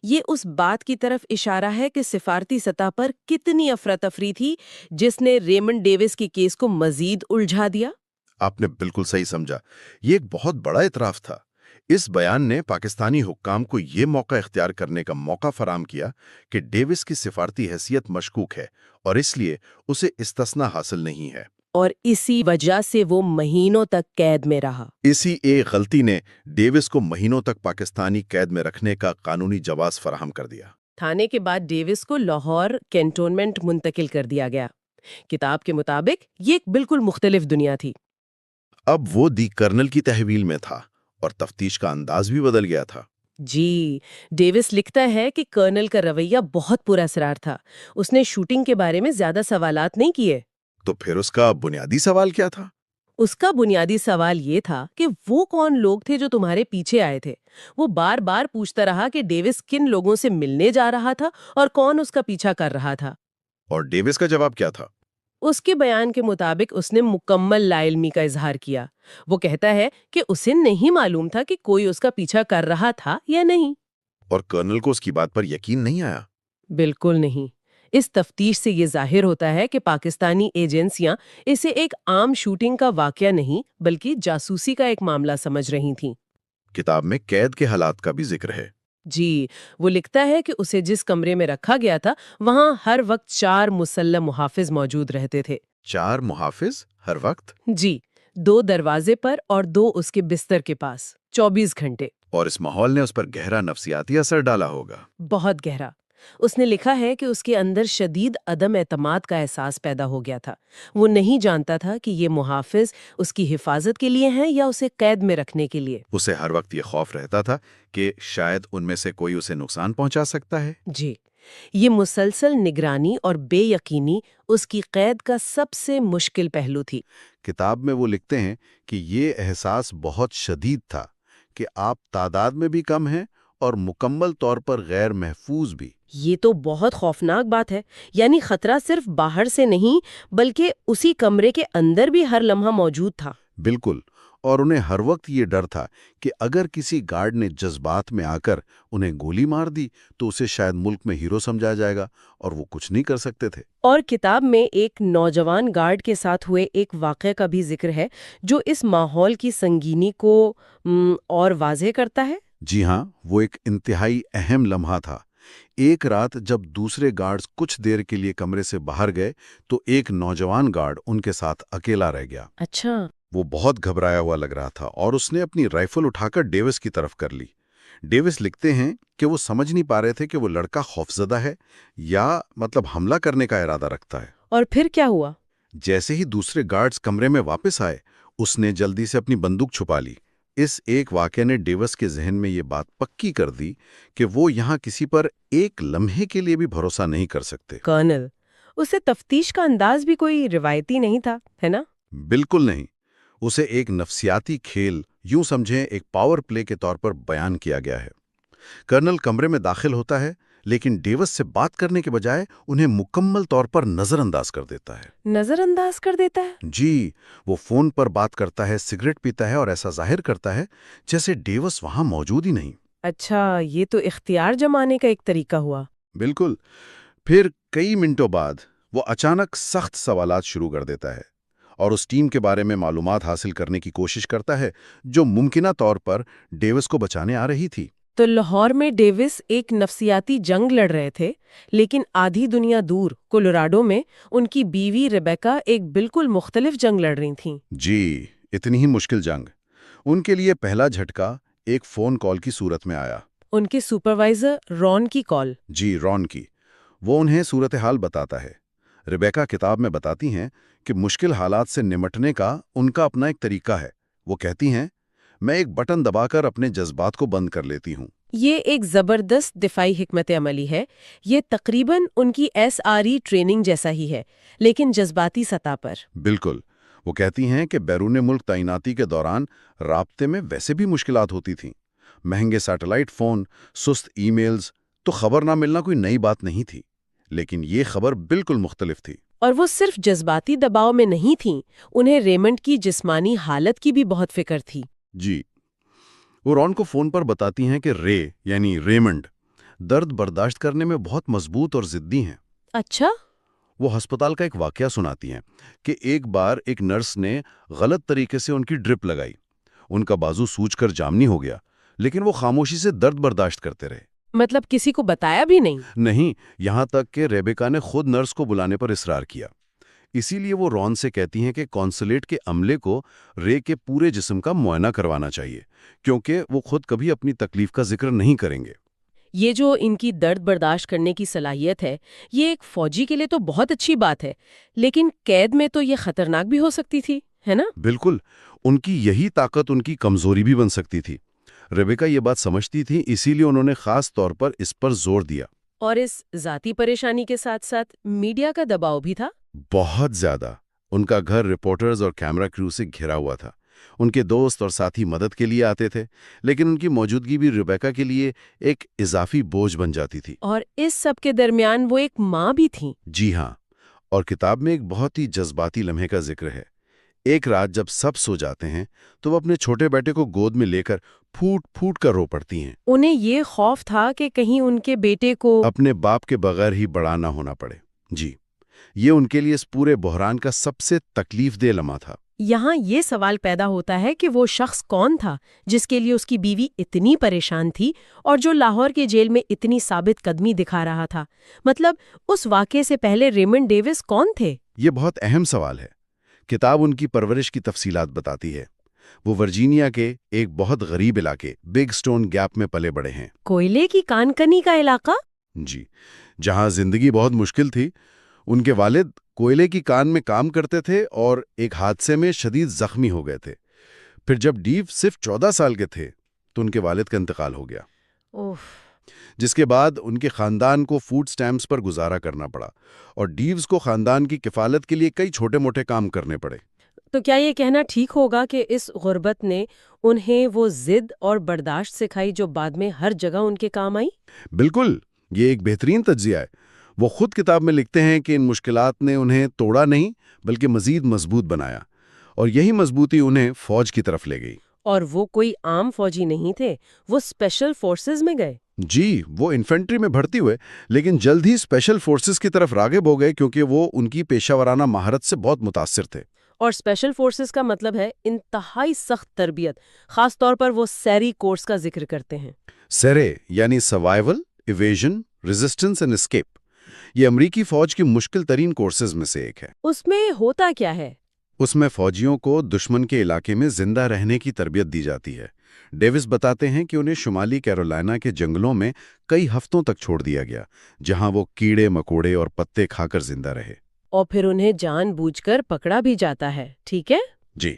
یہ اس بات کی طرف اشارہ ہے کہ سفارتی سطح پر کتنی افراتفری تھی جس نے ریمنڈ ڈیوس کی کیس کو مزید الجھا دیا۔ آپ نے بالکل صحیح سمجھا، یہ ایک بہت بڑا اعتراف تھا۔ اس بیان نے پاکستانی حکام کو یہ موقع اختیار کرنے کا موقع فراہم کیا کہ ڈیوس کی سفارتی حیثیت مشکوک ہے اور اس لیے اسے استثناء حاصل نہیں ہے۔ اور اسی وجہ سے وہ مہینوں تک قید میں رہا۔ اسی ایک غلطی نے ڈیوس کو مہینوں تک پاکستانی قید میں رکھنے کا قانونی جواز فراہم کر دیا۔ تھانے کے بعد ڈیوس کو لاہور کینٹونمنٹ منتقل کر دیا گیا۔ کتاب کے مطابق یہ ایک بالکل مختلف دنیا تھی۔ اب وہ دی کرنل کی تحویل میں تھا اور تفتیش کا انداز بھی بدل گیا تھا۔ جی، ڈیوس لکھتا ہے کہ کرنل کا رویہ بہت پر اسرار تھا۔ اس نے شوٹنگ کے بارے میں زیادہ سوالات نہیں کیے۔ تو پھر اس کا بنیادی سوال کیا تھا؟ اس کا بنیادی سوال یہ تھا کہ وہ کون لوگ تھے جو تمہارے پیچھے آئے تھے۔ وہ بار بار پوچھتا رہا کہ ڈیوس کن لوگوں سے ملنے جا رہا تھا اور کون اس کا پیچھا کر رہا تھا۔ اور ڈیوس کا جواب کیا تھا؟ اس کے بیان کے مطابق اس نے مکمل لا علمی کا اظہار کیا۔ وہ کہتا ہے کہ اسے نہیں معلوم تھا کہ کوئی اس کا پیچھا کر رہا تھا یا نہیں۔ اور کرنل کو اس کی بات پر یقین نہیں آیا؟ بالکل نہیں۔ اس تفتیش سے یہ ظاہر ہوتا ہے کہ پاکستانی ایجنسیاں اسے ایک عام شوٹنگ کا واقعہ نہیں بلکہ جاسوسی کا ایک معاملہ سمجھ رہی تھیں۔ کتاب میں قید کے حالات کا بھی ذکر ہے۔ جی، وہ لکھتا ہے کہ اسے جس کمرے میں رکھا گیا تھا وہاں ہر وقت 4 مسلح محافظ موجود رہتے تھے۔ 4 محافظ ہر وقت؟ جی، 2 دروازے پر اور 2 اس کے بستر کے پاس، 24 گھنٹے۔ اور اس ماحول نے اس پر گہرا نفسیاتی اثر ڈالا ہوگا۔ بہت گہرا۔ اس نے لکھا ہے کہ اس کے اندر شدید عدم اعتماد کا احساس پیدا ہو گیا تھا۔ وہ نہیں جانتا تھا کہ یہ محافظ اس کی حفاظت کے لیے ہیں یا اسے قید میں رکھنے کے لیے۔ اسے ہر وقت یہ خوف رہتا تھا کہ شاید ان میں سے کوئی اسے نقصان پہنچا سکتا ہے۔ جی، یہ مسلسل نگرانی اور بے یقینی اس کی قید کا سب سے مشکل پہلو تھی۔ کتاب میں وہ لکھتے ہیں کہ یہ احساس بہت شدید تھا کہ آپ تعداد میں بھی کم ہیں اور مکمل طور پر غیر محفوظ بھی۔ یہ تو بہت خوفناک بات ہے۔ یعنی خطرہ صرف باہر سے نہیں بلکہ اسی کمرے کے اندر بھی ہر لمحہ موجود تھا۔ بالکل، اور انہیں ہر وقت یہ ڈر تھا کہ اگر کسی گارڈ نے جذبات میں آ کر انہیں گولی مار دی تو اسے شاید ملک میں ہیرو سمجھا جائے گا اور وہ کچھ نہیں کر سکتے تھے۔ اور کتاب میں ایک نوجوان گارڈ کے ساتھ ہوئے ایک واقعے کا بھی ذکر ہے جو اس ماحول کی سنگینی کو اور واضح کرتا ہے۔ جی ہاں، وہ ایک انتہائی اہم لمحہ تھا۔ ایک رات جب دوسرے گارڈز کچھ دیر کے لیے کمرے سے باہر گئے تو ایک نوجوان گارڈ ان کے ساتھ اکیلا رہ گیا۔ اچھا۔ وہ بہت گھبرایا ہوا لگ رہا تھا اور اس نے اپنی رائفل اٹھا کر ڈیوس کی طرف کر لی۔ ڈیوس لکھتے ہیں کہ وہ سمجھ نہیں پا رہے تھے کہ وہ لڑکا خوفزدہ ہے یا حملہ کرنے کا ارادہ رکھتا ہے۔ اور پھر کیا ہوا؟ جیسے ہی دوسرے گارڈز کمرے میں واپس آئے اس نے جلدی سے اپنی بندوق چھپا لی۔ اس ایک واقعے نے ڈیوس کے ذہن میں یہ بات پکی کر دی کہ وہ یہاں کسی پر ایک لمحے کے لیے بھی بھروسہ نہیں کر سکتے۔ کرنل، اسے تفتیش کا انداز بھی کوئی روایتی نہیں تھا، ہے نا؟ بالکل نہیں۔ اسے ایک نفسیاتی کھیل، یوں سمجھیں ایک پاور پلے کے طور پر بیان کیا گیا ہے۔ کرنل کمرے میں داخل ہوتا ہے لیکن ڈیوس سے بات کرنے کے بجائے انہیں مکمل طور پر نظر انداز کر دیتا ہے۔ نظر انداز کر دیتا ہے؟ جی، وہ فون پر بات کرتا ہے، سگریٹ پیتا ہے اور ایسا ظاہر کرتا ہے جیسے ڈیوس وہاں موجود ہی نہیں۔ اچھا، یہ تو اختیار جمانے کا ایک طریقہ ہوا۔ بالکل۔ پھر کئی منٹوں بعد وہ اچانک سخت سوالات شروع کر دیتا ہے اور اس ٹیم کے بارے میں معلومات حاصل کرنے کی کوشش کرتا ہے جو ممکنہ طور پر ڈیوس کو بچانے آ رہی تھی۔ تو لاہور میں ڈیوس ایک نفسیاتی جنگ لڑ رہے تھے، لیکن آدھی دنیا دور کولوراڈو میں ان کی بیوی ریبیکا ایک بالکل مختلف جنگ لڑ رہی تھیں۔ جی، اتنی ہی مشکل جنگ۔ ان کے لیے پہلا جھٹکا ایک فون کال کی صورت میں آیا۔ ان کے سپروائزر رون کی کال۔ جی، رون کی۔ وہ انہیں صورتحال بتاتا ہے۔ ریبیکا کتاب میں بتاتی ہیں کہ مشکل حالات سے نمٹنے کا ان کا اپنا ایک طریقہ ہے۔ وہ کہتی ہیں، میں ایک بٹن دبا کر اپنے جذبات کو بند کر لیتی ہوں۔ یہ ایک زبردست دفاعی حکمت عملی ہے۔ یہ تقریباً ان کی SRE ٹریننگ جیسا ہی ہے، لیکن جذباتی سطح پر۔ بالکل۔ وہ کہتی ہیں کہ بیرون ملک تعیناتی کے دوران رابطے میں ویسے بھی مشکلات ہوتی تھیں۔ مہنگے سیٹلائٹ فون، سست ای میلز، تو خبر نہ ملنا کوئی نئی بات نہیں تھی، لیکن یہ خبر بالکل مختلف تھی۔ اور وہ صرف جذباتی دباؤ میں نہیں تھیں، انہیں ریمنڈ کی جسمانی حالت کی بھی بہت فکر تھی۔ جی، وہ رون کو فون پر بتاتی ہیں کہ یعنی ریمنڈ درد برداشت کرنے میں بہت مضبوط اور ضدی ہیں۔ اچھا؟ وہ ہسپتال کا ایک واقعہ سناتی ہیں کہ ایک بار ایک نرس نے غلط طریقے سے ان کی ڈرپ لگائی۔ ان کا بازو سوج کر جامنی ہو گیا، لیکن وہ خاموشی سے درد برداشت کرتے رہے۔ مطلب کسی کو بتایا بھی نہیں؟ نہیں، یہاں تک کہ ریبیکا نے خود نرس کو بلانے پر اصرار کیا۔ اسی لیے وہ رون سے کہتی ہیں کہ کونسولیٹ کے عملے کو رے کے پورے جسم کا معائنہ کروانا چاہیے، کیونکہ وہ خود کبھی اپنی تکلیف کا ذکر نہیں کریں گے۔ یہ جو ان کی درد برداشت کرنے کی صلاحیت ہے، یہ ایک فوجی کے لیے تو بہت اچھی بات ہے، لیکن قید میں تو یہ خطرناک بھی ہو سکتی تھی، ہے نا؟ بالکل، ان کی یہی طاقت ان کی کمزوری بھی بن سکتی تھی۔ ریبیکا یہ بات سمجھتی تھی، اسی لیے انہوں نے خاص طور پر اس پر زور دیا۔ اور اس ذاتی پریشانی کے ساتھ ساتھ میڈیا کا دباؤ بھی تھا۔ بہت زیادہ۔ ان کا گھر رپورٹرز اور کیمرہ کریو سے گھرا ہوا تھا۔ ان کے دوست اور ساتھی مدد کے لیے آتے تھے، لیکن ان کی موجودگی بھی ریبیکا کے لیے ایک اضافی بوجھ بن جاتی تھی۔ اور اس سب کے درمیان وہ ایک ماں بھی تھیں۔ جی ہاں، اور کتاب میں ایک بہت ہی جذباتی لمحے کا ذکر ہے۔ ایک رات جب سب سو جاتے ہیں تو وہ اپنے چھوٹے بیٹے کو گود میں لے کر پھوٹ پھوٹ کر رو پڑتی ہیں۔ انہیں یہ خوف تھا کہ کہیں ان کے بیٹے کو اپنے باپ کے بغیر ہی بڑا نہ ہونا پڑے۔ جی، یہ ان کے لیے اس پورے بحران کا سب سے تکلیف دہ لمحہ تھا۔ یہاں یہ سوال پیدا ہوتا ہے کہ وہ شخص کون تھا جس کے لیے اس کی بیوی اتنی پریشان تھی اور جو لاہور کے جیل میں اتنی ثابت قدمی دکھا رہا تھا؟ مطلب اس واقعے سے پہلے ریمنڈ ڈیوس کون تھے؟ یہ بہت اہم سوال ہے۔ کتاب ان کی پرورش کی تفصیلات بتاتی ہے۔ وہ ورجینیا کے ایک بہت غریب علاقے بگ سٹون گیپ میں پلے بڑے ہیں۔ کوئلے کی کان کنی کا علاقہ؟ جی، جہاں زندگی بہت مشکل تھی۔ ان کے والد کوئلے کی کان میں کام کرتے تھے اور ایک حادثے میں شدید زخمی ہو گئے تھے۔ پھر جب ڈیو صرف 14 سال کے تھے تو ان کے والد کا انتقال ہو گیا، جس کے بعد ان کے خاندان کو فوڈ سٹیمپس پر گزارا کرنا پڑا اور ڈیوز کو خاندان کی کفالت کے لیے کئی چھوٹے موٹے کام کرنے پڑے۔ تو کیا یہ کہنا ٹھیک ہوگا کہ اس غربت نے انہیں وہ ضد اور برداشت سکھائی جو بعد میں ہر جگہ ان کے کام آئی؟ بالکل، یہ ایک بہترین تجزیہ ہے۔ وہ خود کتاب میں لکھتے ہیں کہ ان مشکلات نے انہیں توڑا نہیں بلکہ مزید مضبوط بنایا، اور یہی مضبوطی انہیں فوج کی طرف لے گئی۔ اور وہ کوئی عام فوجی نہیں تھے، وہ اسپیشل فورسز میں گئے۔ جی، وہ انفینٹری میں بھرتی ہوئے، لیکن جلد ہی اسپیشل فورسز کی طرف راغب ہو گئے کیونکہ وہ ان کی پیشہ ورانہ مہارت سے بہت متاثر تھے۔ اور اسپیشل فورسز کا مطلب ہے انتہائی سخت تربیت، خاص طور پر وہ سیری کورس کا ذکر کرتے ہیں۔ سیرے یعنی survival, evasion, resistance and escape, یہ امریکی فوج کی مشکل ترین کورسز میں سے ایک ہے۔ اس میں ہوتا کیا ہے؟ اس میں فوجیوں کو دشمن کے علاقے میں زندہ رہنے کی تربیت دی جاتی ہے۔ ڈیوس بتاتے ہیں کہ انہیں شمالی کیرولائنا کے جنگلوں میں کئی ہفتوں تک چھوڑ دیا گیا، جہاں وہ کیڑے مکوڑے اور پتے کھا کر زندہ رہے۔ اور پھر انہیں جان بوجھ کر پکڑا بھی جاتا ہے، ٹھیک ہے؟ جی،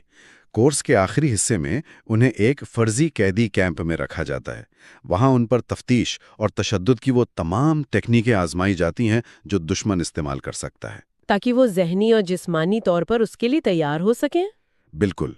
کورس کے آخری حصے میں انہیں ایک فرضی قیدی کیمپ میں رکھا جاتا ہے۔ وہاں ان پر تفتیش اور تشدد کی وہ تمام ٹیکنیکیں آزمائی جاتی ہیں جو دشمن استعمال کر سکتا ہے، تاکہ وہ ذہنی اور جسمانی طور پر اس کے لیے تیار ہو سکیں۔ بالکل۔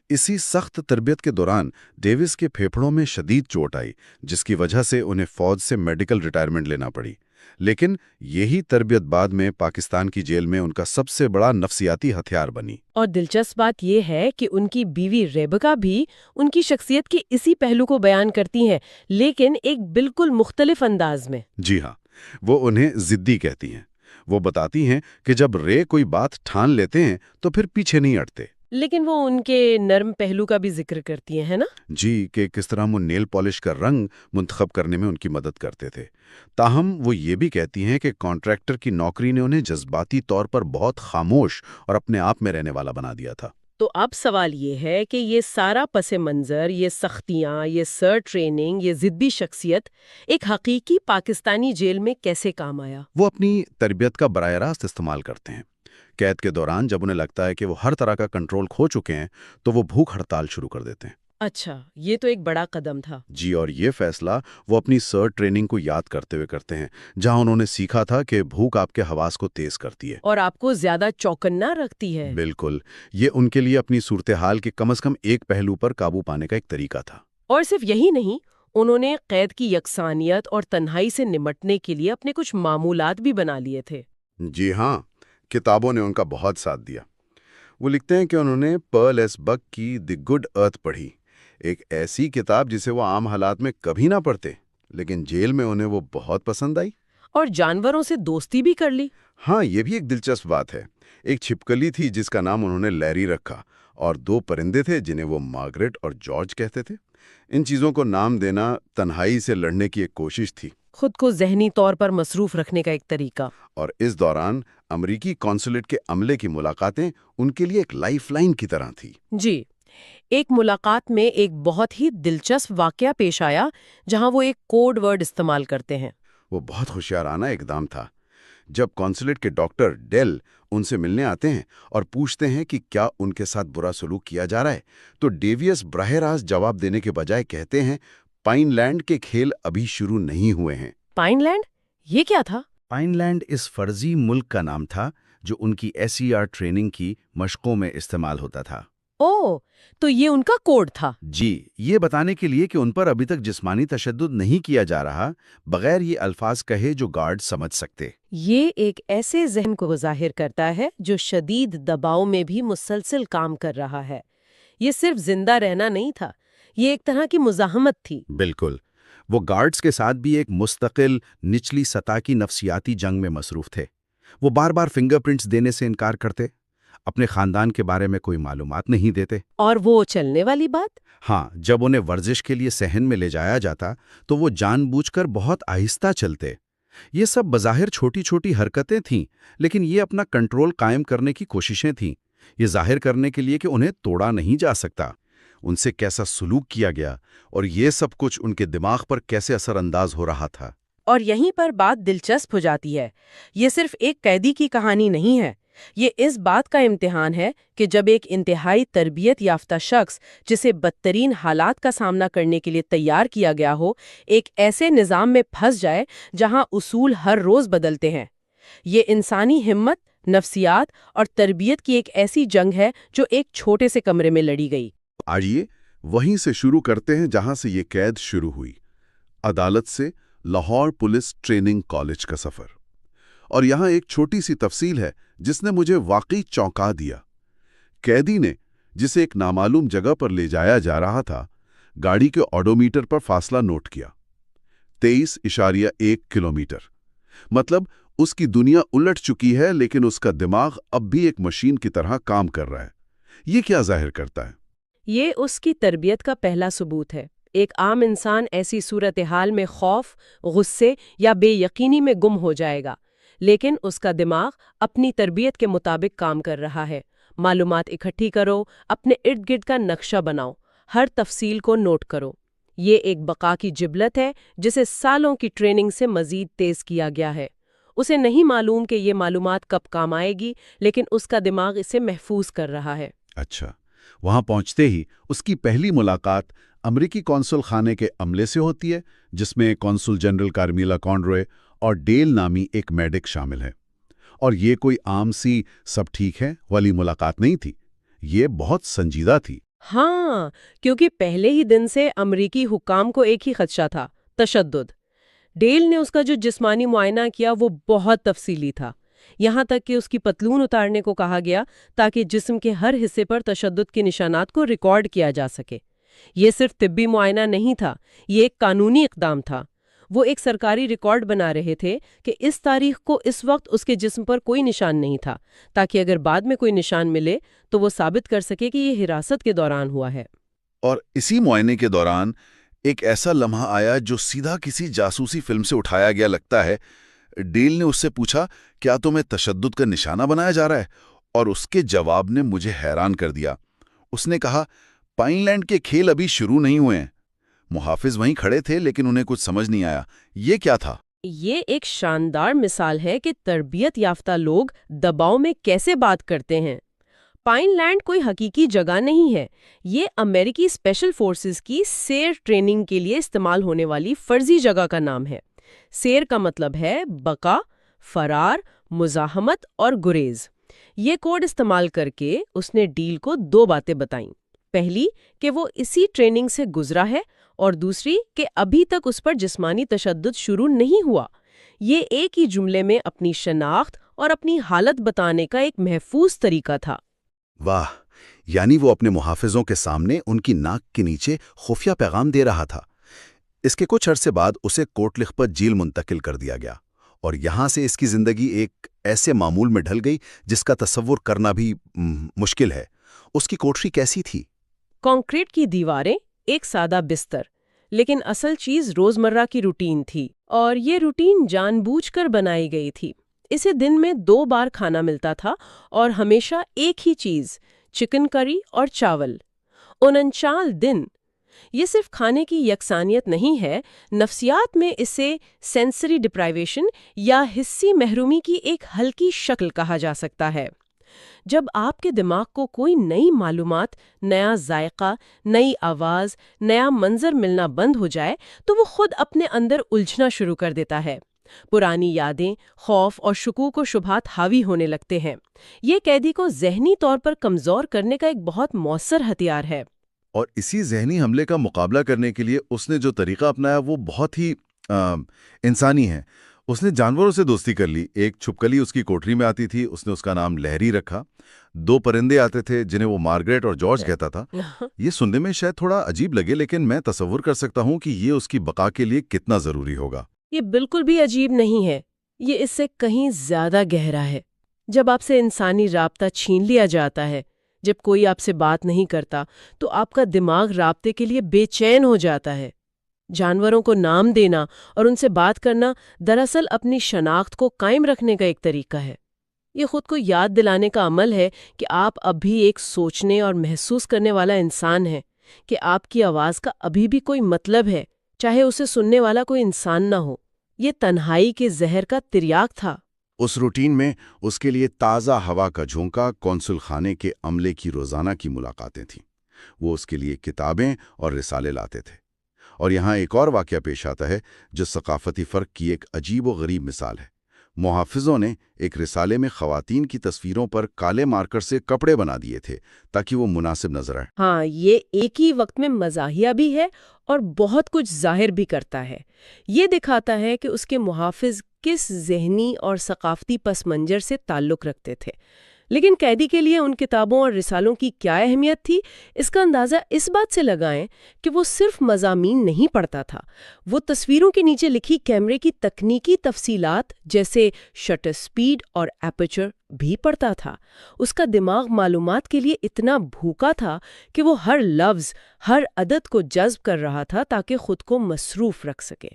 اسی سخت تربیت کے دوران ڈیوس کے پھیپھڑوں میں شدید چوٹ آئی، جس کی وجہ سے انہیں فوج سے میڈیکل ریٹائرمنٹ لینا پڑی۔ لیکن یہی تربیت بعد میں پاکستان کی جیل میں ان کا سب سے بڑا نفسیاتی ہتھیار بنی۔ اور دلچسپ بات یہ ہے کہ ان کی بیوی ریبیکا بھی ان کی شخصیت کے اسی پہلو کو بیان کرتی ہیں، لیکن ایک بالکل مختلف انداز میں۔ جی ہاں، وہ انہیں ضدی کہتی ہیں۔ وہ بتاتی ہیں کہ جب رے کوئی بات ٹھان لیتے ہیں تو پھر پیچھے نہیں ہٹتے۔ لیکن وہ ان کے نرم پہلو کا بھی ذکر کرتی ہیں، ہے نا؟ جی، کہ کس طرح وہ نیل پالش کا رنگ منتخب کرنے میں ان کی مدد کرتے تھے۔ تاہم وہ یہ بھی کہتی ہیں کہ کانٹریکٹر کی نوکری نے انہیں جذباتی طور پر بہت خاموش اور اپنے آپ میں رہنے والا بنا دیا تھا۔ تو اب سوال یہ ہے کہ یہ سارا پس منظر، یہ سختیاں، یہ سر ٹریننگ، یہ ضدی شخصیت ایک حقیقی پاکستانی جیل میں کیسے کام آیا؟ وہ اپنی تربیت کا براہ راست استعمال کرتے ہیں۔ قید کے دوران جب انہیں لگتا ہے کہ وہ ہر طرح کا کنٹرول کھو چکے ہیں تو وہ بھوک ہڑتال شروع کر دیتے ہیں۔ اچھا، یہ تو ایک بڑا قدم تھا۔ جی، اور یہ فیصلہ وہ اپنی سر ٹریننگ کو یاد کرتے ہوئے کرتے ہیں، جہاں انہوں نے سیکھا تھا کہ بھوک آپ کے حواس کو تیز کرتی ہے اور آپ کو زیادہ چوکنا رکھتی ہے۔ بالکل، یہ ان کے لیے اپنی صورتحال کے کم از کم ایک پہلو پر قابو پانے کا ایک طریقہ تھا۔ اور صرف یہی نہیں، انہوں نے قید کی یکسانیت اور تنہائی سے نمٹنے کے لیے اپنے کچھ معمولات بھی بنا لیے تھے۔ جی ہاں، کتابوں نے ان کا بہت ساتھ دیا۔ وہ لکھتے ہیں کہ انہوں نے پرل ایس بک کی دی گڈ ارتھ پڑھی، ایک ایسی کتاب جسے وہ عام حالات میں کبھی نہ پڑھتے، لیکن جیل میں انہیں وہ بہت پسند آئی۔ اور جانوروں سے دوستی بھی کر لی۔ ہاں، یہ بھی ایک دلچسپ بات ہے۔ ایک چھپکلی تھی جس کا نام انہوں نے لیری رکھا، اور 2 پرندے تھے جنہیں وہ مارگریٹ اور جارج کہتے تھے۔ ان چیزوں کو نام دینا تنہائی سے لڑنے کی ایک کوشش تھی، خود کو ذہنی طور پر مصروف رکھنے کا ایک طریقہ۔ اور اس دوران امریکی قونصلیٹ کے عملے کی ملاقاتیں ان کے لیے ایک لائف لائن کی طرح تھی۔ جی، ایک ملاقات میں ایک بہت ہی دلچسپ واقعہ پیش آیا جہاں وہ ایک کوڈ ورڈ استعمال کرتے ہیں۔ وہ بہت ہوشیارانہ اقدام تھا۔ جب کونسولیٹ کے ڈاکٹر ڈیل ان سے ملنے آتے ہیں اور پوچھتے ہیں کہ کیا ان کے ساتھ برا سلوک کیا جا رہا ہے، تو ڈیویس براہ راست جواب دینے کے بجائے کہتے ہیں پائن لینڈ کے کھیل ابھی شروع نہیں ہوئے ہیں۔ Pine land? یہ کیا تھا؟ پائن لینڈ اس فرضی ملک کا نام تھا جو ان کی SER ٹریننگ کی مشقوں میں استعمال ہوتا تھا۔ اوہ، تو یہ ان کا کوڈ تھا۔ جی، یہ بتانے کے لیے کہ ان پر ابھی تک جسمانی تشدد نہیں کیا جا رہا، بغیر یہ الفاظ کہے جو گارڈ سمجھ سکتے۔ یہ ایک ایسے ذہن کو ظاہر کرتا ہے جو شدید دباؤ میں بھی مسلسل کام کر رہا ہے۔ یہ صرف زندہ رہنا نہیں تھا، یہ ایک طرح کی مزاحمت تھی۔ بالکل، وہ گارڈز کے ساتھ بھی ایک مستقل نچلی سطح کی نفسیاتی جنگ میں مصروف تھے۔ وہ بار بار فنگر پرنٹس دینے سے انکار کرتے، اپنے خاندان کے بارے میں کوئی معلومات نہیں دیتے۔ اور وہ چلنے والی بات؟ ہاں، جب انہیں ورزش کے لیے صحن میں لے جایا جاتا تو وہ جان بوجھ کر بہت آہستہ چلتے۔ یہ سب بظاہر چھوٹی چھوٹی حرکتیں تھیں، لیکن یہ اپنا کنٹرول قائم کرنے کی کوششیں تھیں، یہ ظاہر کرنے کے لیے کہ انہیں توڑا نہیں جا سکتا۔ ان سے کیسا سلوک کیا گیا اور یہ سب کچھ ان کے دماغ پر کیسے اثر انداز ہو رہا تھا۔ اور یہیں پر بات دلچسپ ہو جاتی ہے۔ یہ صرف ایک قیدی کی کہانی نہیں ہے، یہ اس بات کا امتحان ہے کہ جب ایک انتہائی تربیت یافتہ شخص جسے بدترین حالات کا سامنا کرنے کے لیے تیار کیا گیا ہو، ایک ایسے نظام میں پھنس جائے جہاں اصول ہر روز بدلتے ہیں۔ یہ انسانی ہمت، نفسیات اور تربیت کی ایک ایسی جنگ ہے جو ایک چھوٹے سے کمرے میں لڑی گئی۔ آئیے وہیں سے شروع کرتے ہیں جہاں سے یہ قید شروع ہوئی، عدالت سے لاہور پولیس ٹریننگ کالج کا سفر۔ اور یہاں ایک چھوٹی سی تفصیل ہے جس نے مجھے واقعی چونکا دیا۔ قیدی نے، جسے ایک نامعلوم جگہ پر لے جایا جا رہا تھا، گاڑی کے آڈومیٹر پر فاصلہ نوٹ کیا، 23.1 کلومیٹر۔ مطلب اس کی دنیا الٹ چکی ہے، لیکن اس کا دماغ اب بھی ایک مشین کی طرح کام کر رہا ہے۔ یہ کیا ظاہر کرتا ہے؟ یہ اس کی تربیت کا پہلا ثبوت ہے۔ ایک عام انسان ایسی صورتحال میں خوف، غصے یا بے یقینی میں گم ہو جائے گا، لیکن اس کا دماغ اپنی تربیت کے مطابق کام کر رہا ہے۔ معلومات اکٹھی کرو، اپنے ارد گرد کا نقشہ بناؤ، ہر تفصیل کو نوٹ کرو۔ یہ ایک بقا کی جبلت ہے جسے سالوں کی ٹریننگ سے مزید تیز کیا گیا ہے۔ اسے نہیں معلوم کہ یہ معلومات کب کام آئے گی، لیکن اس کا دماغ اسے محفوظ کر رہا ہے۔ اچھا، وہاں پہنچتے ہی اس کی پہلی ملاقات امریکی قونصل خانے کے عملے سے ہوتی ہے، جس میں قونصل جنرل کارمیلا کانڈروے اور ڈیل نامی ایک میڈک شامل ہے۔ اور یہ کوئی عام سی سب ٹھیک ہے والی ملاقات نہیں تھی، یہ بہت سنجیدہ تھی۔ ہاں، کیونکہ پہلے ہی دن سے امریکی حکام کو ایک ہی خدشہ تھا، تشدد۔ ڈیل نے اس کا جو جسمانی معائنہ کیا وہ بہت تفصیلی تھا، یہاں تک کہ اس کی پتلون اتارنے کو کہا گیا تاکہ جسم کے ہر حصے پر تشدد کے نشانات کو ریکارڈ کیا جا سکے۔ یہ صرف طبی معائنہ نہیں تھا، یہ ایک قانونی اقدام تھا۔ وہ ایک سرکاری ریکارڈ بنا رہے تھے کہ اس تاریخ کو اس وقت اس کے جسم پر کوئی نشان نہیں تھا، تاکہ اگر بعد میں کوئی نشان ملے تو وہ ثابت کر سکے کہ یہ حراست کے دوران ہوا ہے۔ اور اسی معائنے کے دوران ایک ایسا لمحہ آیا جو سیدھا کسی جاسوسی فلم سے اٹھایا گیا لگتا ہے۔ ڈیل نے اس سے پوچھا، کیا تمہیں تشدد کا نشانہ بنایا جا رہا ہے؟ اور اس کے جواب نے مجھے حیران کر دیا۔ اس نے کہا، پائن لینڈ کے کھیل ابھی شروع نہیں ہوئے ہیں۔ محافظ وہیں کھڑے تھے لیکن انہیں کچھ سمجھ نہیں آیا یہ کیا تھا۔ یہ ایک شاندار مثال ہے کہ تربیت یافتہ لوگ دباؤ میں کیسے بات کرتے ہیں۔ پائن لینڈ کوئی حقیقی جگہ نہیں ہے، یہ امریکی اسپیشل فورسز کی سیر ٹریننگ کے لیے استعمال ہونے والی فرضی جگہ کا نام ہے۔ سیر کا مطلب ہے بقا، فرار، مزاحمت اور گریز۔ یہ کوڈ استعمال کر کے اس نے ڈیل کو 2 باتیں بتائیں۔ پہلی کہ وہ اسی ٹریننگ سے گزرا ہے، اور دوسری کہ ابھی تک اس پر جسمانی تشدد شروع نہیں ہوا۔ یہ ایک ہی جملے میں اپنی شناخت اور اپنی حالت بتانے کا ایک محفوظ طریقہ تھا۔ واہ، یعنی وہ اپنے محافظوں کے سامنے ان کی ناک کے نیچے خفیہ پیغام دے رہا تھا۔ اس کے کچھ عرصے بعد اسے کوٹ لکھپت جیل منتقل کر دیا گیا، اور یہاں سے اس کی زندگی ایک ایسے معمول میں ڈھل گئی جس کا تصور کرنا بھی مشکل ہے۔ اس کی کوٹری کیسی تھی؟ کنکریٹ کی دیواریں، ایک سادہ بستر، لیکن اصل چیز روزمرہ کی روٹین تھی، اور یہ روٹین جان بوجھ کر بنائی گئی تھی۔ اسے دن میں 2 بار کھانا ملتا تھا، اور ہمیشہ ایک ہی چیز، چکن کری اور چاول۔ 49 دن۔ یہ صرف کھانے کی یکسانیت نہیں ہے، نفسیات میں اسے سینسری ڈپرائیویشن یا حسی محرومی کی ایک ہلکی شکل کہا جا سکتا ہے۔ جب آپ کے دماغ کو کوئی نئی معلومات، نیا ذائقہ، نئی آواز، نیا منظر ملنا بند ہو جائے تو وہ خود اپنے اندر الجھنا شروع کر دیتا ہے۔ پرانی یادیں، خوف اور شکوک و شبہات حاوی ہونے لگتے ہیں۔ یہ قیدی کو ذہنی طور پر کمزور کرنے کا ایک بہت مؤثر ہتھیار ہے۔ اور اسی ذہنی حملے کا مقابلہ کرنے کے لیے اس نے جو طریقہ اپنایا وہ بہت ہی انسانی ہے۔ اس نے جانوروں سے دوستی کر لی۔ ایک چھپکلی اس کی کوٹری میں آتی تھی، اس نے اس کا نام لہری رکھا۔ 2 پرندے آتے تھے جنہیں وہ مارگریٹ اور جارج کہتا تھا۔ یہ سننے میں شاید تھوڑا عجیب لگے، لیکن میں تصور کر سکتا ہوں کہ یہ اس کی بقا کے لیے کتنا ضروری ہوگا۔ یہ بالکل بھی عجیب نہیں ہے، یہ اس سے کہیں زیادہ گہرا ہے۔ جب آپ سے انسانی رابطہ چھین لیا جاتا ہے، جب کوئی آپ سے بات نہیں کرتا، تو آپ کا دماغ رابطے کے لیے بے چین ہو جاتا ہے۔ جانوروں کو نام دینا اور ان سے بات کرنا دراصل اپنی شناخت کو قائم رکھنے کا ایک طریقہ ہے۔ یہ خود کو یاد دلانے کا عمل ہے کہ آپ اب بھی ایک سوچنے اور محسوس کرنے والا انسان ہیں، کہ آپ کی آواز کا ابھی بھی کوئی مطلب ہے، چاہے اسے سننے والا کوئی انسان نہ ہو۔ یہ تنہائی کے زہر کا تریاک تھا۔ اس روٹین میں اس کے لیے تازہ ہوا کا جھونکا، قونصل خانے کے عملے کی روزانہ کی ملاقاتیں تھیں۔ وہ اس کے لیے کتابیں اور رسالے لاتے تھے۔ اور یہاں ایک اور واقعہ پیش آتا ہے جو ثقافتی فرق کی ایک عجیب و غریب مثال ہے۔ محافظوں نے ایک رسالے میں خواتین کی تصویروں پر کالے مارکر سے کپڑے بنا دیے تھے تاکہ وہ مناسب نظر آئے۔ ہاں، یہ ایک ہی وقت میں مزاحیہ بھی ہے اور بہت کچھ ظاہر بھی کرتا ہے۔ یہ دکھاتا ہے کہ اس کے محافظ کس ذہنی اور ثقافتی پس منظر سے تعلق رکھتے تھے۔ لیکن قیدی کے لیے ان کتابوں اور رسالوں کی کیا اہمیت تھی، اس کا اندازہ اس بات سے لگائیں کہ وہ صرف مضامین نہیں پڑھتا تھا، وہ تصویروں کے نیچے لکھی کیمرے کی تکنیکی تفصیلات جیسے شٹر سپیڈ اور ایپرچر بھی پڑھتا تھا۔ اس کا دماغ معلومات کے لیے اتنا بھوکا تھا کہ وہ ہر لفظ، ہر عدد کو جذب کر رہا تھا تاکہ خود کو مصروف رکھ سکے۔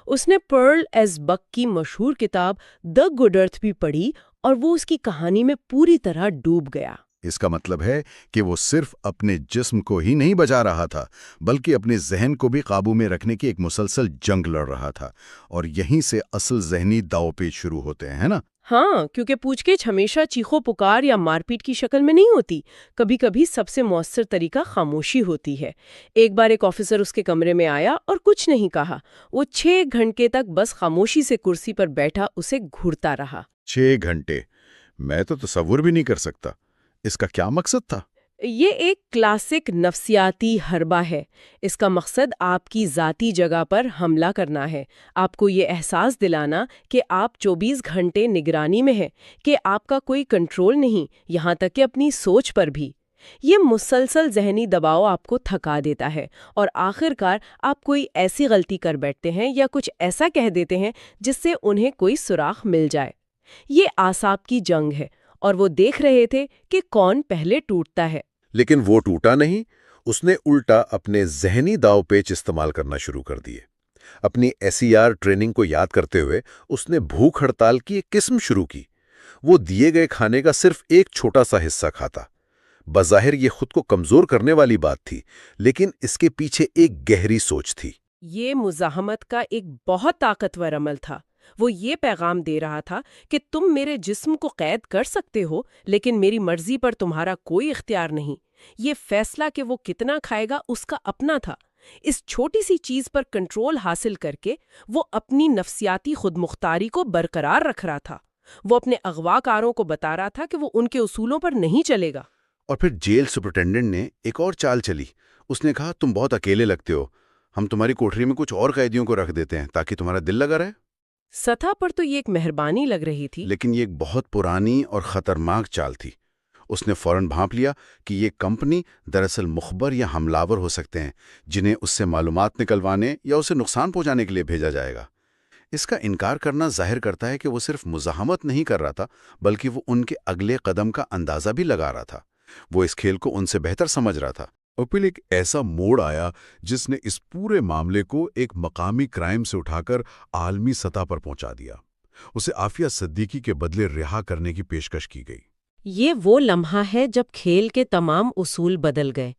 اس نے پرل ایز بک کی مشہور کتاب دی گڈ ارتھ بھی پڑھی اور وہ اس کی کہانی میں پوری طرح ڈوب گیا۔ اس کا مطلب ہے کہ وہ صرف اپنے جسم کو ہی نہیں بچا رہا تھا بلکہ اپنے ذہن کو بھی قابو میں رکھنے کی ایک مسلسل جنگ لڑ رہا تھا، اور یہیں سے اصل ذہنی داؤ پیچ شروع ہوتے ہیں نا؟ ہاں، کیونکہ پوچھ گچھ ہمیشہ چیخو پکار یا مار پیٹ کی شکل میں نہیں ہوتی۔ کبھی کبھی سب سے مؤثر طریقہ خاموشی ہوتی ہے۔ ایک بار ایک آفیسر اس کے کمرے میں آیا اور کچھ نہیں کہا۔ وہ 6 گھنٹے تک بس خاموشی سے کرسی پر بیٹھا اسے گھورتا رہا۔ 6 گھنٹے! میں تو تصور بھی نہیں کر سکتا۔ اس کا کیا مقصد تھا؟ یہ ایک کلاسک نفسیاتی حربہ ہے۔ اس کا مقصد آپ کی ذاتی جگہ پر حملہ کرنا ہے، آپ کو یہ احساس دلانا کہ آپ 24 گھنٹے نگرانی میں ہیں، کہ آپ کا کوئی کنٹرول نہیں، یہاں تک کہ اپنی سوچ پر بھی۔ یہ مسلسل ذہنی دباؤ آپ کو تھکا دیتا ہے اور آخر کار آپ کوئی ایسی غلطی کر بیٹھتے ہیں یا کچھ ایسا کہہ دیتے ہیں جس سے انہیں کوئی سراغ مل جائے۔ یہ اعصاب کی جنگ ہے اور وہ دیکھ رہے تھے کہ کون پہلے ٹوٹتا ہے۔ لیکن وہ ٹوٹا نہیں، اس نے الٹا اپنے ذہنی داؤ پیچ استعمال کرنا شروع کر دیے۔ اپنی SER ٹریننگ کو یاد کرتے ہوئے اس نے بھوک ہڑتال کی ایک قسم شروع کی۔ وہ دیے گئے کھانے کا صرف ایک چھوٹا سا حصہ کھاتا۔ بظاہر یہ خود کو کمزور کرنے والی بات تھی، لیکن اس کے پیچھے ایک گہری سوچ تھی۔ یہ مزاحمت کا ایک بہت طاقتور عمل تھا۔ وہ یہ پیغام دے رہا تھا کہ تم میرے جسم کو قید کر سکتے ہو، لیکن میری مرضی پر تمہارا کوئی اختیار نہیں۔ یہ فیصلہ کہ وہ کتنا کھائے گا اس کا اپنا تھا۔ اس چھوٹی سی چیز پر کنٹرول حاصل کر کے وہ اپنی نفسیاتی خود مختاری کو برقرار رکھ رہا تھا۔ وہ اپنے اغوا کاروں کو بتا رہا تھا کہ وہ ان کے اصولوں پر نہیں چلے گا۔ اور پھر جیل سپرنٹینڈنٹ نے ایک اور چال چلی۔ اس نے کہا، تم بہت اکیلے لگتے ہو، ہم تمہاری کوٹری میں کچھ اور قیدیوں کو رکھ دیتے ہیں تاکہ تمہارا دل لگا رہے۔ سطح پر تو یہ ایک مہربانی لگ رہی تھی، لیکن یہ ایک بہت پرانی اور خطرناک چال تھی۔ اس نے فوراً بھانپ لیا کہ یہ کمپنی دراصل مخبر یا حملاور ہو سکتے ہیں جنہیں اس سے معلومات نکلوانے یا اسے نقصان پہنچانے کے لیے بھیجا جائے گا۔ اس کا انکار کرنا ظاہر کرتا ہے کہ وہ صرف مزاحمت نہیں کر رہا تھا، بلکہ وہ ان کے اگلے قدم کا اندازہ بھی لگا رہا تھا۔ وہ اس کھیل کو ان سے بہتر سمجھ رہا تھا۔ اور پھر ایک ایسا موڑ آیا جس نے اس پورے معاملے کو ایک مقامی کرائم سے اٹھا کر عالمی سطح پر پہنچا دیا۔ اسے عافیہ صدیقی کے بدلے رہا کرنے کی پیشکش کی گئی۔ یہ وہ لمحہ ہے جب کھیل کے تمام اصول بدل گئے۔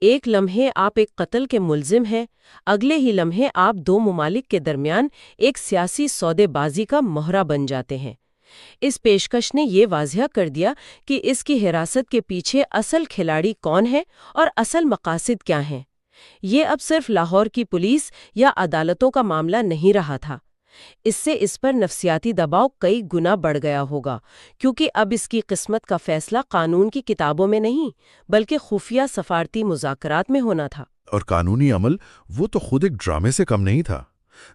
ایک لمحے آپ ایک قتل کے ملزم ہیں، اگلے ہی لمحے آپ دو ممالک کے درمیان ایک سیاسی سودے بازی کا مہرہ بن جاتے ہیں۔ اس پیشکش نے یہ واضح کر دیا کہ اس کی حراست کے پیچھے اصل کھلاڑی کون ہے اور اصل مقاصد کیا ہیں۔ یہ اب صرف لاہور کی پولیس یا عدالتوں کا معاملہ نہیں رہا تھا۔ اس سے اس پر نفسیاتی دباؤ کئی گنا بڑھ گیا ہوگا، کیونکہ اب اس کی قسمت کا فیصلہ قانون کی کتابوں میں نہیں بلکہ خفیہ سفارتی مذاکرات میں ہونا تھا۔ اور قانونی عمل وہ تو خود ایک ڈرامے سے کم نہیں تھا۔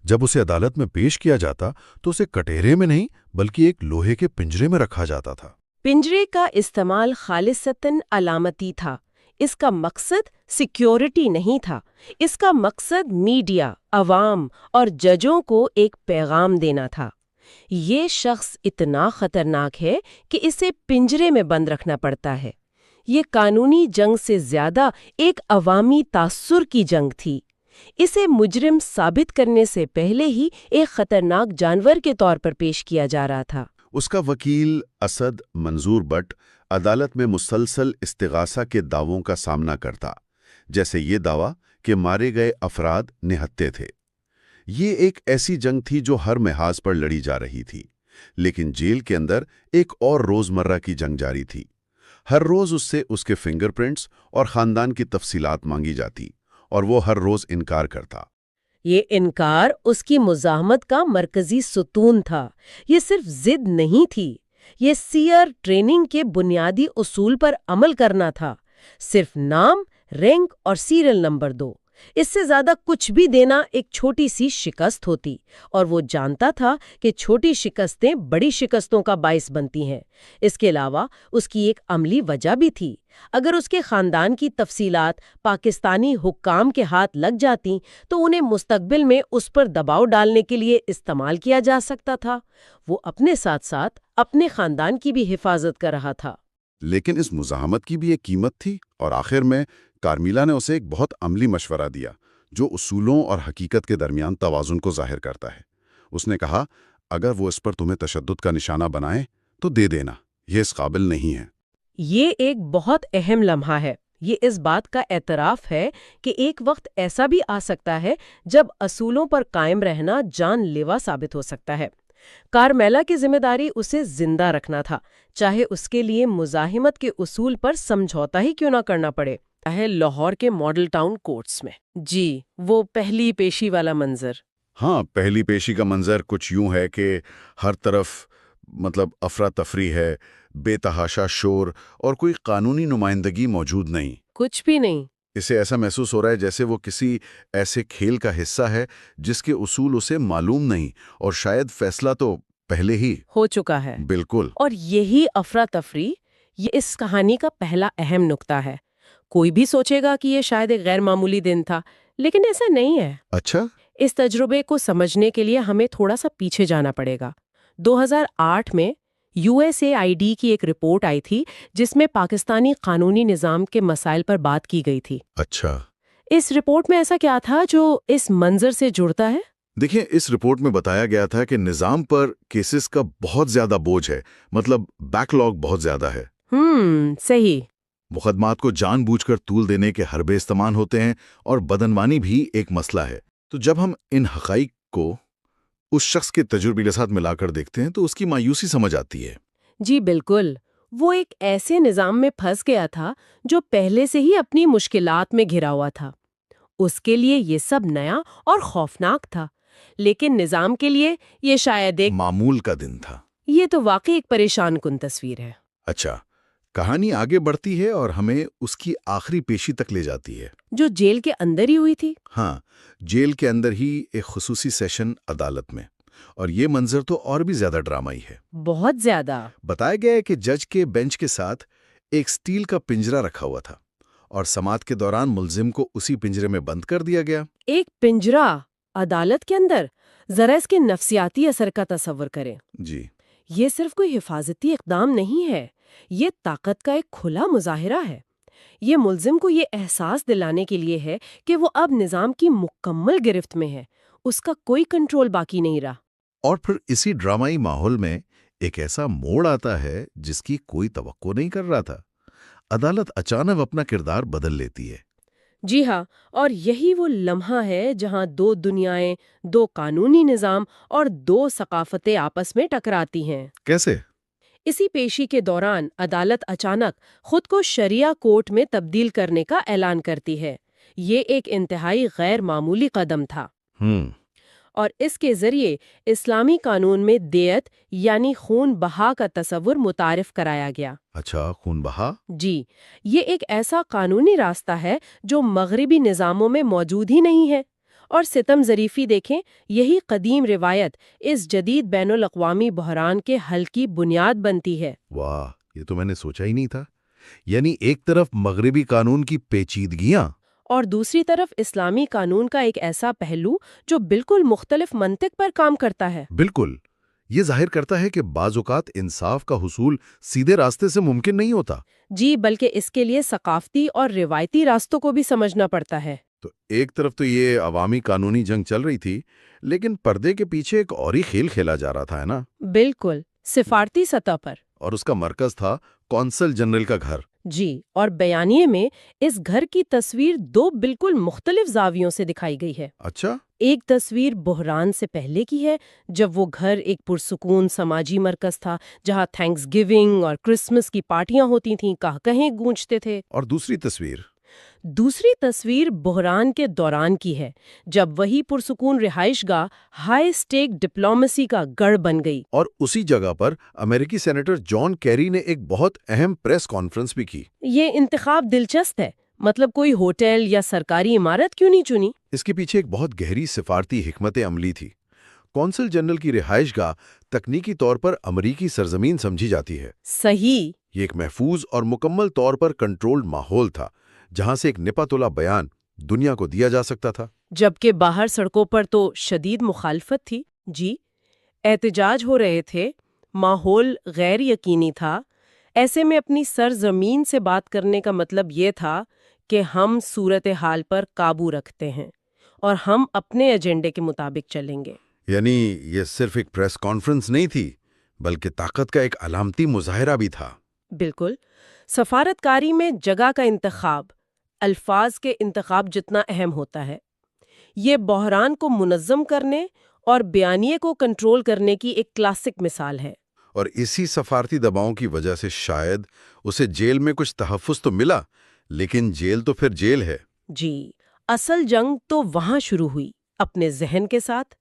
جب اسے عدالت میں پیش کیا جاتا تو اسے کٹہرے میں نہیں بلکہ ایک لوہے کے پنجرے میں رکھا جاتا تھا۔ پنجرے کا استعمال خالصتاً علامتی تھا۔ اس کا مقصد سیکیورٹی نہیں تھا، اس کا مقصد میڈیا، عوام اور ججوں کو ایک پیغام دینا تھا۔ یہ شخص اتنا خطرناک ہے کہ اسے پنجرے میں بند رکھنا پڑتا ہے۔ یہ قانونی جنگ سے زیادہ ایک عوامی تاثر کی جنگ تھی۔ اسے مجرم ثابت کرنے سے پہلے ہی ایک خطرناک جانور کے طور پر پیش کیا جا رہا تھا۔ اس کا وکیل اسد منظور بٹ عدالت میں مسلسل استغاثہ کے دعووں کا سامنا کرتا، جیسے یہ دعویٰ کہ مارے گئے افراد نہتے تھے۔ یہ ایک ایسی جنگ تھی جو ہر محاذ پر لڑی جا رہی تھی، لیکن جیل کے اندر ایک اور روزمرہ کی جنگ جاری تھی۔ ہر روز اس سے اس کے فنگر پرنٹس اور خاندان کی تفصیلات مانگی جاتی، اور وہ ہر روز انکار کرتا۔ یہ انکار اس کی مزاحمت کا مرکزی ستون تھا۔ یہ صرف ضد نہیں تھی، یہ سیئر ٹریننگ کے بنیادی اصول پر عمل کرنا تھا۔ صرف نام، رینک اور سیریل نمبر 2، اس سے زیادہ کچھ بھی دینا ایک چھوٹی سی شکست ہوتی، اور وہ جانتا تھا کہ چھوٹی شکستیں بڑی شکستوں کا باعث بنتی ہیں۔ اس کے علاوہ اس کی ایک عملی وجہ بھی تھی۔ اگر اس کے خاندان کی تفصیلات پاکستانی حکام کے ہاتھ لگ جاتی تو انہیں مستقبل میں اس پر دباؤ ڈالنے کے لیے استعمال کیا جا سکتا تھا۔ وہ اپنے ساتھ ساتھ اپنے خاندان کی بھی حفاظت کر رہا تھا۔ لیکن اس مزاحمت کی بھی ایک قیمت تھی، اور آخر میں کارمیلا نے اسے ایک بہت عملی مشورہ دیا جو اصولوں اور حقیقت کے درمیان توازن کو ظاہر کرتا ہے۔ اس نے کہا، اگر وہ اس پر تمہیں تشدد کا نشانہ بنائے تو دے دینا، یہ اس قابل نہیں ہے۔ یہ ایک بہت اہم لمحہ ہے۔ یہ اس بات کا اعتراف ہے کہ ایک وقت ایسا بھی آ سکتا ہے جب اصولوں پر قائم رہنا جان لیوا ثابت ہو سکتا ہے۔ کارمیلا کی ذمہ داری اسے زندہ رکھنا تھا، چاہے اس کے لیے مزاحمت کے اصول پر سمجھوتا ہی کیوں نہ کرنا پڑے۔ ہے لاہور کے ماڈل ٹاؤن کورٹس میں، جی وہ پہلی پیشی والا منظر۔ ہاں، پہلی پیشی کا منظر کچھ یوں ہے کہ ہر طرف افراتفری ہے، بے تحاشا شور، اور کوئی قانونی نمائندگی موجود نہیں۔ کچھ بھی نہیں۔ اسے ایسا محسوس ہو رہا ہے جیسے وہ کسی ایسے کھیل کا حصہ ہے جس کے اصول اسے معلوم نہیں، اور شاید فیصلہ تو پہلے ہی ہو چکا ہے۔ بالکل۔ اور یہی افراتفری یہ اس کہانی کا پہلا اہم نقطہ ہے۔ کوئی بھی سوچے گا کہ یہ شاید ایک غیر معمولی دن تھا، لیکن ایسا نہیں ہے۔ اچھا؟ اس تجربے کو سمجھنے کے لیے ہمیں تھوڑا سا پیچھے جانا پڑے گا۔ 2008 میں USAID کی ایک رپورٹ آئی تھی جس میں پاکستانی قانونی نظام کے مسائل پر بات کی گئی تھی۔ اچھا، اس رپورٹ میں ایسا کیا تھا جو اس منظر سے جڑتا ہے؟ دیکھیں، اس رپورٹ میں بتایا گیا تھا کہ نظام پر کیسز کا بہت زیادہ بوجھ ہے، بیک لاگ بہت زیادہ ہے۔ صحیح۔ مقدمات کو جان بوجھ کر طول دینے کے حربے استعمال ہوتے ہیں، اور بدعنوانی بھی ایک مسئلہ ہے۔ تو جب ہم ان حقائق کو اس شخص کے تجربے کے ساتھ ملا کر دیکھتے ہیں تو اس کی مایوسی سمجھ آتی ہے۔ جی بالکل، وہ ایک ایسے نظام میں پھنس گیا تھا جو پہلے سے ہی اپنی مشکلات میں گھرا ہوا تھا۔ اس کے لیے یہ سب نیا اور خوفناک تھا، لیکن نظام کے لیے یہ شاید ایک معمول کا دن تھا۔ یہ تو واقعی ایک پریشان کن تصویر ہے۔ اچھا، کہانی آگے بڑھتی ہے اور ہمیں اس کی آخری پیشی تک لے جاتی ہے، جو جیل کے اندر ہی ہوئی تھی۔ ہاں، جیل کے اندر ہی ایک خصوصی سیشن عدالت میں، اور یہ منظر تو اور بھی زیادہ ڈرامائی ہے۔ بہت زیادہ۔ بتایا گیا ہے کہ جج کے بینچ کے ساتھ ایک سٹیل کا پنجرا رکھا ہوا تھا، اور سماعت کے دوران ملزم کو اسی پنجرے میں بند کر دیا گیا۔ ایک پنجرا عدالت کے اندر، ذرا اس کے نفسیاتی اثر کا تصور کریں۔ جی، یہ صرف کوئی حفاظتی اقدام نہیں ہے، یہ طاقت کا ایک کھلا مظاہرہ ہے۔ یہ ملزم کو یہ احساس دلانے کے لیے ہے کہ وہ اب نظام کی مکمل گرفت میں ہے، اس کا کوئی کنٹرول باقی نہیں رہا۔ اور پھر اسی ڈرامائی ماحول میں ایک ایسا موڑ آتا ہے جس کی کوئی توقع نہیں کر رہا تھا۔ عدالت اچانک اپنا کردار بدل لیتی ہے۔ جی ہاں، اور یہی وہ لمحہ ہے جہاں دو دنیائیں، دو قانونی نظام اور دو ثقافتیں آپس میں ٹکراتی ہیں۔ کیسے؟ اسی پیشی کے دوران عدالت اچانک خود کو شریعہ کورٹ میں تبدیل کرنے کا اعلان کرتی ہے۔ یہ ایک انتہائی غیر معمولی قدم تھا، اور اس کے ذریعے اسلامی قانون میں دیت یعنی خون بہا کا تصور متعارف کرایا گیا۔ اچھا، خون بہا؟ جی، یہ ایک ایسا قانونی راستہ ہے جو مغربی نظاموں میں موجود ہی نہیں ہے، اور ستم ظریفی دیکھیں، یہی قدیم روایت اس جدید بین الاقوامی بحران کے حل کی بنیاد بنتی ہے۔ واہ، یہ تو میں نے سوچا ہی نہیں تھا۔ یعنی ایک طرف مغربی قانون کی پیچیدگیاں اور دوسری طرف اسلامی قانون کا ایک ایسا پہلو جو بالکل مختلف منطق پر کام کرتا ہے۔ بالکل، یہ ظاہر کرتا ہے کہ بعض اوقات انصاف کا حصول سیدھے راستے سے ممکن نہیں ہوتا۔ جی، بلکہ اس کے لیے ثقافتی اور روایتی راستوں کو بھی سمجھنا پڑتا ہے۔ تو ایک طرف تو یہ عوامی قانونی جنگ چل رہی تھی، لیکن پردے کے پیچھے ایک اور ہی کھیل کھیلا جا رہا تھا، ہے نا؟ بالکل، سفارتی سطح پر۔ اور اس کا مرکز تھا قونصل جنرل کا گھر۔ جی، اور بیانیے میں اس گھر کی تصویر دو بالکل مختلف زاویوں سے دکھائی گئی ہے۔ اچھا؟ ایک تصویر بحران سے پہلے کی ہے، جب وہ گھر ایک پرسکون سماجی مرکز تھا جہاں تھینکس گیونگ اور کرسمس کی پارٹیاں ہوتی تھیں، کہیں گونجتے تھے۔ اور دوسری تصویر بحران کے دوران کی ہے، جب وہی پرسکون رہائش گاہ ہائی سٹیک ڈپلومیسی کا گڑھ بن گئی۔ اور اسی جگہ پر امریکی سینیٹر جان کیری نے ایک بہت اہم پریس کانفرنس بھی کی۔ یہ انتخاب دلچسپ ہے، مطلب کوئی ہوٹل یا سرکاری عمارت کیوں نہیں چنی؟ اس کے پیچھے ایک بہت گہری سفارتی حکمت عملی تھی۔ قونصل جنرل کی رہائش گاہ تکنیکی طور پر امریکی سرزمین سمجھی جاتی ہے۔ صحیح۔ یہ ایک محفوظ اور مکمل طور پر کنٹرولڈ ماحول تھا، جہاں سے ایک نپا تولا بیان دنیا کو دیا جا سکتا تھا۔ جبکہ باہر سڑکوں پر تو شدید مخالفت تھی۔ جی، احتجاج ہو رہے تھے، ماحول غیر یقینی تھا۔ ایسے میں اپنی سرزمین سے بات کرنے کا مطلب یہ تھا کہ ہم صورتحال پر قابو رکھتے ہیں اور ہم اپنے ایجنڈے کے مطابق چلیں گے۔ یعنی یہ صرف ایک پریس کانفرنس نہیں تھی، بلکہ طاقت کا ایک علامتی مظاہرہ بھی تھا۔ بالکل، سفارتکاری میں جگہ کا انتخاب الفاظ کے انتخاب جتنا اہم ہوتا ہے۔ یہ بحران کو منظم کرنے اور بیانیے کو کنٹرول کرنے کی ایک کلاسک مثال ہے۔ اور اسی سفارتی دباؤں کی وجہ سے شاید اسے جیل میں کچھ تحفظ تو ملا، لیکن جیل تو پھر جیل ہے۔ جی، اصل جنگ تو وہاں شروع ہوئی، اپنے ذہن کے ساتھ۔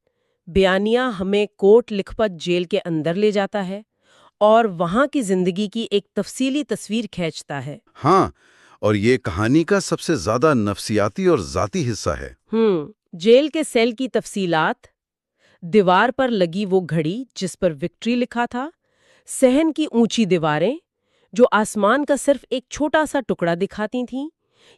بیانیہ ہمیں کوٹ لکھپت جیل کے اندر لے جاتا ہے اور وہاں کی زندگی کی ایک تفصیلی تصویر کھینچتا ہے۔ ہاں، اور یہ کہانی کا سب سے زیادہ نفسیاتی اور ذاتی حصہ ہے۔ جیل کے سیل کی تفصیلات، دیوار پر لگی وہ گھڑی جس پر وکٹری لکھا تھا، صحن کی اونچی دیواریں جو آسمان کا صرف ایک چھوٹا سا ٹکڑا دکھاتی تھیں،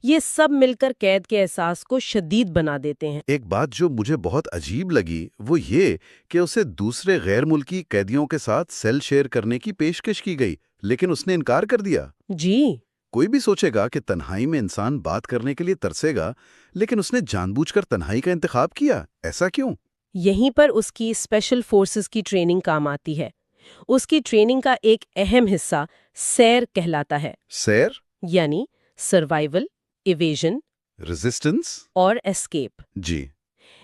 یہ سب مل کر قید کے احساس کو شدید بنا دیتے ہیں۔ ایک بات جو مجھے بہت عجیب لگی وہ یہ کہ اسے دوسرے غیر ملکی قیدیوں کے ساتھ سیل شیئر کرنے کی پیشکش کی گئی، لیکن اس نے انکار کر دیا۔ جی، کوئی بھی سوچے گا کہ تنہائی میں انسان بات کرنے کے لیے ترسے گا، لیکن اس نے جان بوجھ کر تنہائی کا انتخاب کیا۔ ایسا کیوں؟ یہیں پر اس کی اسپیشل فورسز کی ٹریننگ کام آتی ہے۔ اس کی ٹریننگ کا ایک اہم حصہ سیر کہلاتا ہے۔ سیر یعنی سروائیول، ایویژن، ریزسٹنس اور اسکیپ۔ جی۔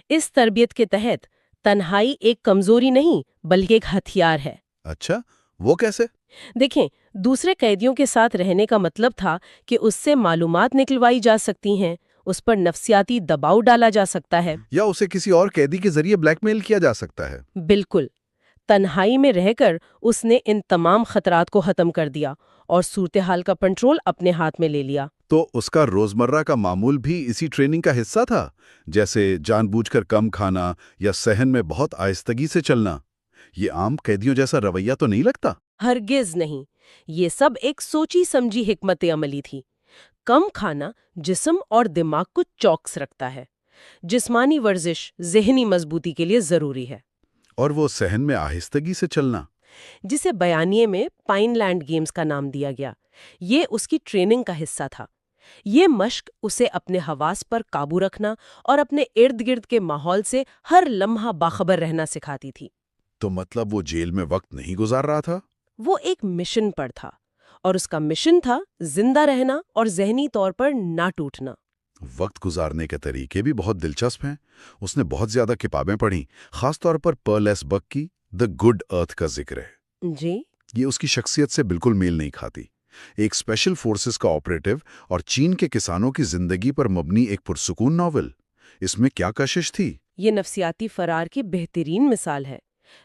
اس تربیت کے تحت تنہائی ایک کمزوری نہیں بلکہ ایک ہتھیار ہے۔ اچھا، وہ کیسے؟ دیکھیں، دوسرے قیدیوں کے ساتھ رہنے کا مطلب تھا کہ اس سے معلومات نکلوائی جا سکتی ہیں، اس پر نفسیاتی دباؤ ڈالا جا سکتا ہے، یا اسے کسی اور قیدی کے ذریعے بلیک میل کیا جا سکتا ہے۔ بالکل۔ تنہائی میں رہ کر اس نے ان تمام خطرات کو ختم کر دیا اور صورتحال کا کنٹرول اپنے ہاتھ میں لے لیا۔ تو اس کا روزمرہ کا معمول بھی اسی ٹریننگ کا حصہ تھا، جیسے جان بوجھ کر کم کھانا یا صحن میں بہت آہستگی سے چلنا۔ یہ عام قیدیوں جیسا رویہ تو نہیں لگتا؟ ہرگز نہیں، یہ سب ایک سوچی سمجھی حکمت عملی تھی۔ کم کھانا جسم اور دماغ کو چوکس رکھتا ہے، جسمانی ورزش ذہنی مضبوطی کے لیے ضروری ہے۔ اور وہ صحن میں آہستگی سے چلنا، جسے بیانیے میں پائن لینڈ گیمز کا نام دیا گیا، یہ اس کی ٹریننگ کا حصہ تھا۔ یہ مشق اسے اپنے حواس پر قابو رکھنا اور اپنے ارد گرد کے ماحول سے ہر لمحہ باخبر رہنا سکھاتی تھی۔ تو مطلب وہ جیل میں وقت نہیں گزار رہا تھا؟ وہ ایک مشن پر تھا، اور اس کا مشن تھا زندہ رہنا اور ذہنی طور پر نہ ٹوٹنا۔ وقت گزارنے کے طریقے بھی بہت دلچسپ ہیں۔ اس نے بہت زیادہ کتابیں پڑھیں، خاص طور پر پرل ایس بک کی دی گڈ ارتھ کا ذکر ہے۔ جی، یہ اس کی شخصیت سے بالکل میل نہیں کھاتی۔ ایک اسپیشل فورسز کا آپریٹو اور چین کے کسانوں کی زندگی پر مبنی ایک پرسکون ناول، اس میں کیا کشش تھی؟ یہ نفسیاتی فرار کی بہترین مثال ہے۔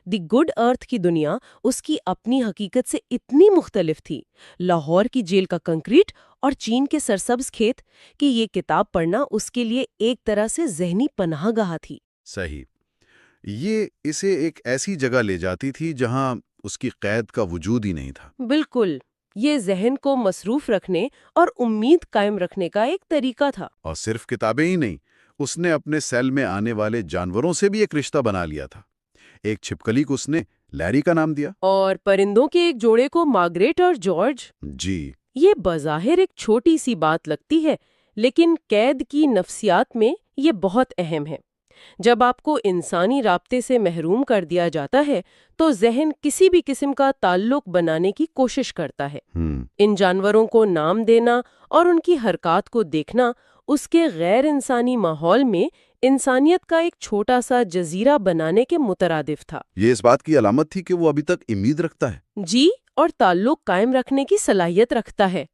دی گڈ ارتھ کی دنیا اس کی اپنی حقیقت سے اتنی مختلف تھی، لاہور کی جیل کا کنکریٹ اور چین کے سرسبز کھیت، کہ یہ کتاب پڑھنا اس کے لیے ایک طرح سے ذہنی پناہ گاہ تھی۔ صحیح، یہ اسے ایک ایسی جگہ لے جاتی تھی جہاں اس کی قید کا وجود ہی نہیں تھا۔ بالکل، یہ ذہن کو مصروف رکھنے اور امید قائم رکھنے کا ایک طریقہ تھا۔ اور صرف کتابیں ہی نہیں، اس نے اپنے سیل میں آنے والے جانوروں سے بھی ایک رشتہ بنا لیا تھا۔ ایک چھپکلی کو اس نے لیری کا نام دیا۔ اور پرندوں کے ایک جوڑے کو مارگریٹ اور جارج۔ جی، یہ بظاہر ایک چھوٹی سی بات لگتی ہے، لیکن قید کی نفسیات میں یہ بہت اہم ہے۔ جب آپ کو انسانی رابطے سے محروم کر دیا جاتا ہے تو ذہن کسی بھی قسم کا تعلق بنانے کی کوشش کرتا ہے۔ ان جانوروں کو نام دینا اور ان کی حرکات کو دیکھنا اس کے غیر انسانی ماحول میں انسانیت کا ایک چھوٹا سا جزیرہ بنانے کے مترادف تھا۔ یہ اس بات کی علامت تھی کہ وہ ابھی تک امید رکھتا ہے۔ جی، اور تعلق قائم رکھنے کی صلاحیت رکھتا ہے۔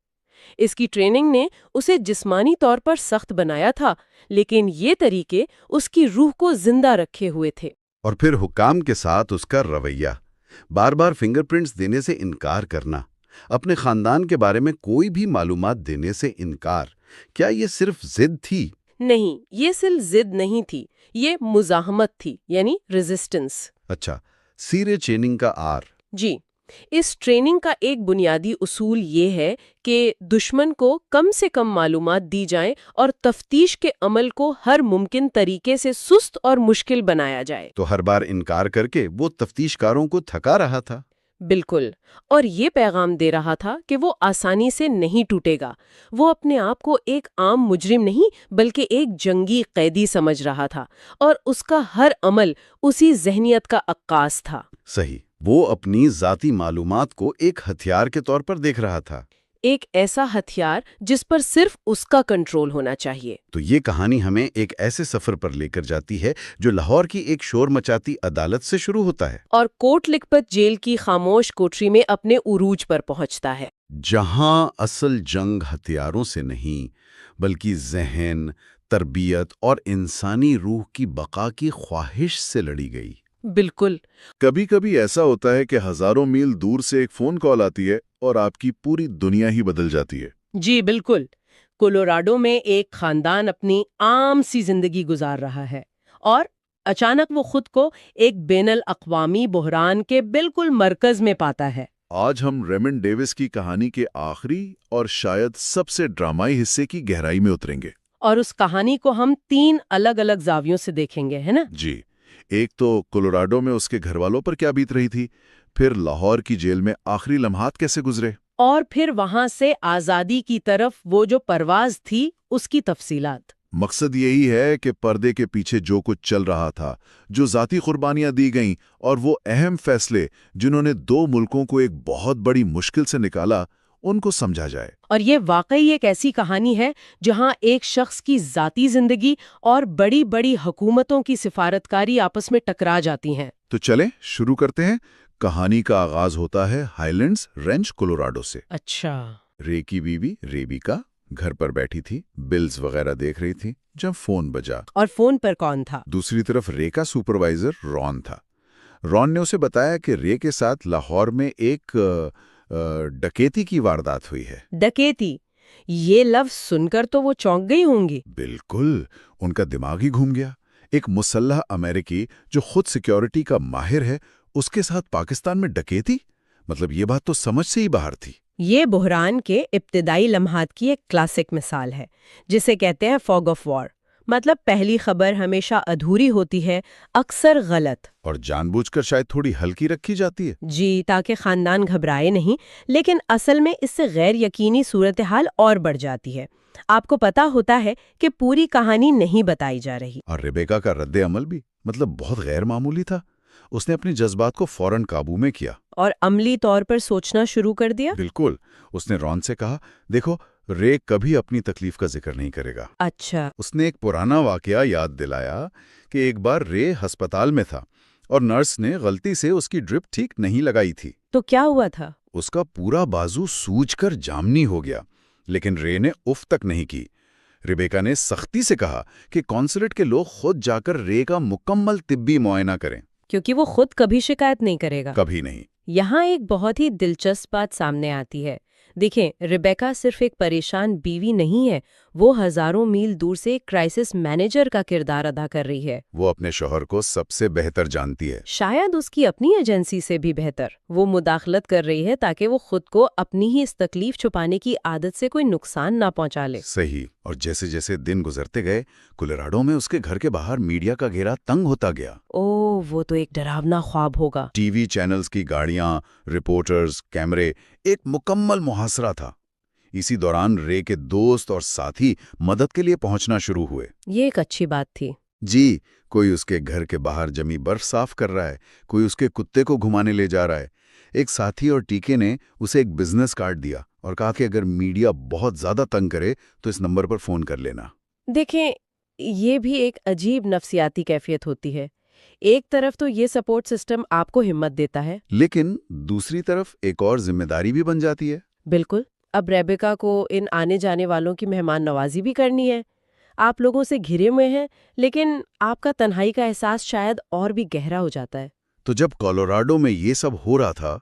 اس کی ٹریننگ نے اسے جسمانی طور پر سخت بنایا تھا، لیکن یہ طریقے اس کی روح کو زندہ رکھے ہوئے تھے۔ اور پھر حکام کے ساتھ اس کا رویہ، بار بار فنگر پرنٹس دینے سے انکار کرنا، اپنے خاندان کے بارے میں کوئی بھی معلومات دینے سے انکار، کیا یہ صرف ضد تھی؟ نہیں، یہ صرف ضد نہیں تھی، یہ مزاحمت تھی، یعنی ریزسٹنس۔ اچھا، سیرے چیننگ کا آر۔ جی، اس ٹریننگ کا ایک بنیادی اصول یہ ہے کہ دشمن کو کم سے کم معلومات دی جائیں اور تفتیش کے عمل کو ہر ممکن طریقے سے سست اور مشکل بنایا جائے۔ تو ہر بار انکار کر کے وہ تفتیش کاروں کو تھکا رہا تھا۔ بالکل، اور یہ پیغام دے رہا تھا کہ وہ آسانی سے نہیں ٹوٹے گا۔ وہ اپنے آپ کو ایک عام مجرم نہیں بلکہ ایک جنگی قیدی سمجھ رہا تھا، اور اس کا ہر عمل اسی ذہنیت کا عکاس تھا۔ صحیح، وہ اپنی ذاتی معلومات کو ایک ہتھیار کے طور پر دیکھ رہا تھا، ایک ایسا ہتھیار جس پر صرف اس کا کنٹرول ہونا چاہیے۔ تو یہ کہانی ہمیں ایک ایسے سفر پر لے کر جاتی ہے جو لاہور کی ایک شور مچاتی عدالت سے شروع ہوتا ہے اور کوٹ لکھپت جیل کی خاموش کوٹری میں اپنے عروج پر پہنچتا ہے، جہاں اصل جنگ ہتھیاروں سے نہیں بلکہ ذہن، تربیت اور انسانی روح کی بقا کی خواہش سے لڑی گئی۔ بالکل۔ کبھی کبھی ایسا ہوتا ہے کہ ہزاروں میل دور سے ایک فون کال آتی ہے اور آپ کی پوری دنیا ہی بدل جاتی ہے۔ جی بالکل، کولوراڈو میں ایک خاندان اپنی عام سی زندگی گزار رہا ہے اور اچانک وہ خود کو ایک بین الاقوامی بحران کے بالکل مرکز میں پاتا ہے۔ آج ہم ریمنڈ ڈیوس کی کہانی کے آخری اور شاید سب سے ڈرامائی حصے کی گہرائی میں اتریں گے، اور اس کہانی کو ہم 3 الگ الگ زاویوں سے دیکھیں گے، ہے نا؟ جی، ایک تو کولوراڈو میں اس کے گھر والوں پر کیا بیت رہی تھی، پھر لاہور کی جیل میں آخری لمحات کیسے گزرے، اور پھر وہاں سے آزادی کی طرف وہ جو پرواز تھی اس کی تفصیلات۔ مقصد یہی ہے کہ پردے کے پیچھے جو کچھ چل رہا تھا، جو ذاتی قربانیاں دی گئیں اور وہ اہم فیصلے جنہوں نے 2 ملکوں کو ایک بہت بڑی مشکل سے نکالا، ان کو سمجھا جائے۔ اور یہ واقعی ایک ایسی کہانی ہے جہاں ایک شخص کی ذاتی زندگی اور بڑی بڑی حکومتوں کی سفارتکاری آپس میں ٹکرا جاتی ہیں۔ تو چلیں شروع کرتے ہیں۔ کہانی کا آغاز ہوتا ہے ہائیلینڈز رینچ کولوراڈو سے۔ اچھا۔ رے کی بیوی ریبیکا گھر پر بیٹھی تھی، بلز وغیرہ دیکھ رہی تھی جب فون بجا۔ اور فون پر کون تھا؟ دوسری طرف رے کا سپروائزر رون تھا۔ رون نے اسے بتایا کہ رے کے ساتھ لاہور میں ایک ڈکیتی کی واردات ہوئی ہے۔ ڈکیتی؟ یہ لفظ سن کر تو وہ چونک گئی ہوں گی۔ بالکل، ان کا دماغ ہی گھوم گیا۔ ایک مسلح امریکی جو خود سیکیورٹی کا ماہر ہے، اس کے ساتھ پاکستان میں ڈکیتی؟ مطلب یہ بات تو سمجھ سے ہی باہر تھی۔ یہ بحران کے ابتدائی لمحات کی ایک کلاسک مثال ہے، جسے کہتے ہیں فوگ آف وار۔ مطلب پہلی خبر ہمیشہ ادھوری ہوتی ہے، اکثر غلط، اور جان بوجھ کر شاید تھوڑی ہلکی رکھی جاتی ہے۔ جی، تاکہ خاندان گھبرائے نہیں، لیکن اصل میں اس سے غیر یقینی صورتحال اور بڑھ جاتی ہے۔ آپ کو پتا ہوتا ہے کہ پوری کہانی نہیں بتائی جا رہی۔ اور ریبیکا کا رد عمل بھی بہت غیر معمولی تھا۔ اس نے اپنی جذبات کو فوراً قابو میں کیا اور عملی طور پر سوچنا شروع کر دیا۔ بالکل، اس نے رون سے کہا، دیکھو رے کبھی اپنی تکلیف کا ذکر نہیں کرے گا۔ اچھا، اس نے ایک پرانا واقعہ یاد دلایا کہ ایک بار رے ہسپتال میں تھا اور نرس نے غلطی سے اس کی ڈرپ ٹھیک نہیں لگائی تھی۔ تو کیا ہوا تھا؟ اس کا پورا بازو سوج کر جامنی ہو گیا، لیکن رے نے اف تک نہیں کی۔ ریبیکا نے سختی سے کہا کہ کونسلیٹ کے لوگ خود جا کر رے کا مکمل طبی معائنہ کریں۔ کیونکہ وہ خود کبھی شکایت نہیں کرے گا۔ کبھی نہیں۔ یہاں ایک بہت ہی دلچسپ بات سامنے آتی ہے۔ دیکھیں، ریبیکا صرف ایک پریشان بیوی نہیں ہے، وہ ہزاروں میل دور سے ایک کرائسس مینیجر کا کردار ادا کر رہی ہے۔ وہ اپنے شوہر کو سب سے بہتر جانتی ہے، شاید اس کی اپنی ایجنسی سے بھی بہتر۔ وہ مداخلت کر رہی ہے تاکہ وہ خود کو اپنی ہی اس تکلیف چھپانے کی عادت سے کوئی نقصان نہ پہنچا لے۔ صحیح۔ اور جیسے جیسے دن گزرتے گئے، کولوراڈو میں اس کے گھر کے باہر میڈیا کا گھیرا تنگ ہوتا گیا۔ وہ تو ایک ڈراونا خواب ہوگا۔ ٹی وی چینلز کی گاڑیاں، رپورٹرز، کیمرے، ایک مکمل محاصرہ تھا۔ اسی دوران رے کے دوست اور ساتھی مدد کے لیے پہنچنا شروع ہوئے۔ یہ ایک اچھی بات تھی۔ جی، کوئی اس کے گھر کے باہر جمی برف صاف کر رہا ہے، کوئی اس کے کتے کو گھمانے لے جا رہا ہے۔ ایک ساتھی اور ٹیکے نے اسے ایک بزنس کارڈ دیا اور کہا کہ اگر میڈیا بہت زیادہ تنگ کرے تو اس نمبر پر فون کر لینا۔ دیکھیں، یہ بھی ایک عجیب نفسیاتی کیفیت ہوتی ہے۔ ایک طرف تو یہ سپورٹ سسٹم آپ کو ہمت دیتا ہے، لیکن دوسری طرف ایک اور ذمہ داری بھی بن جاتی ہے۔ بالکل۔ اب ریبیکا کو ان آنے جانے والوں کی مہمان نوازی بھی کرنی ہے۔ آپ لوگوں سے گھرے ہوئے ہیں، لیکن آپ کا تنہائی کا احساس شاید اور بھی گہرا ہو جاتا ہے۔ تو جب کولوراڈو میں یہ سب ہو رہا تھا،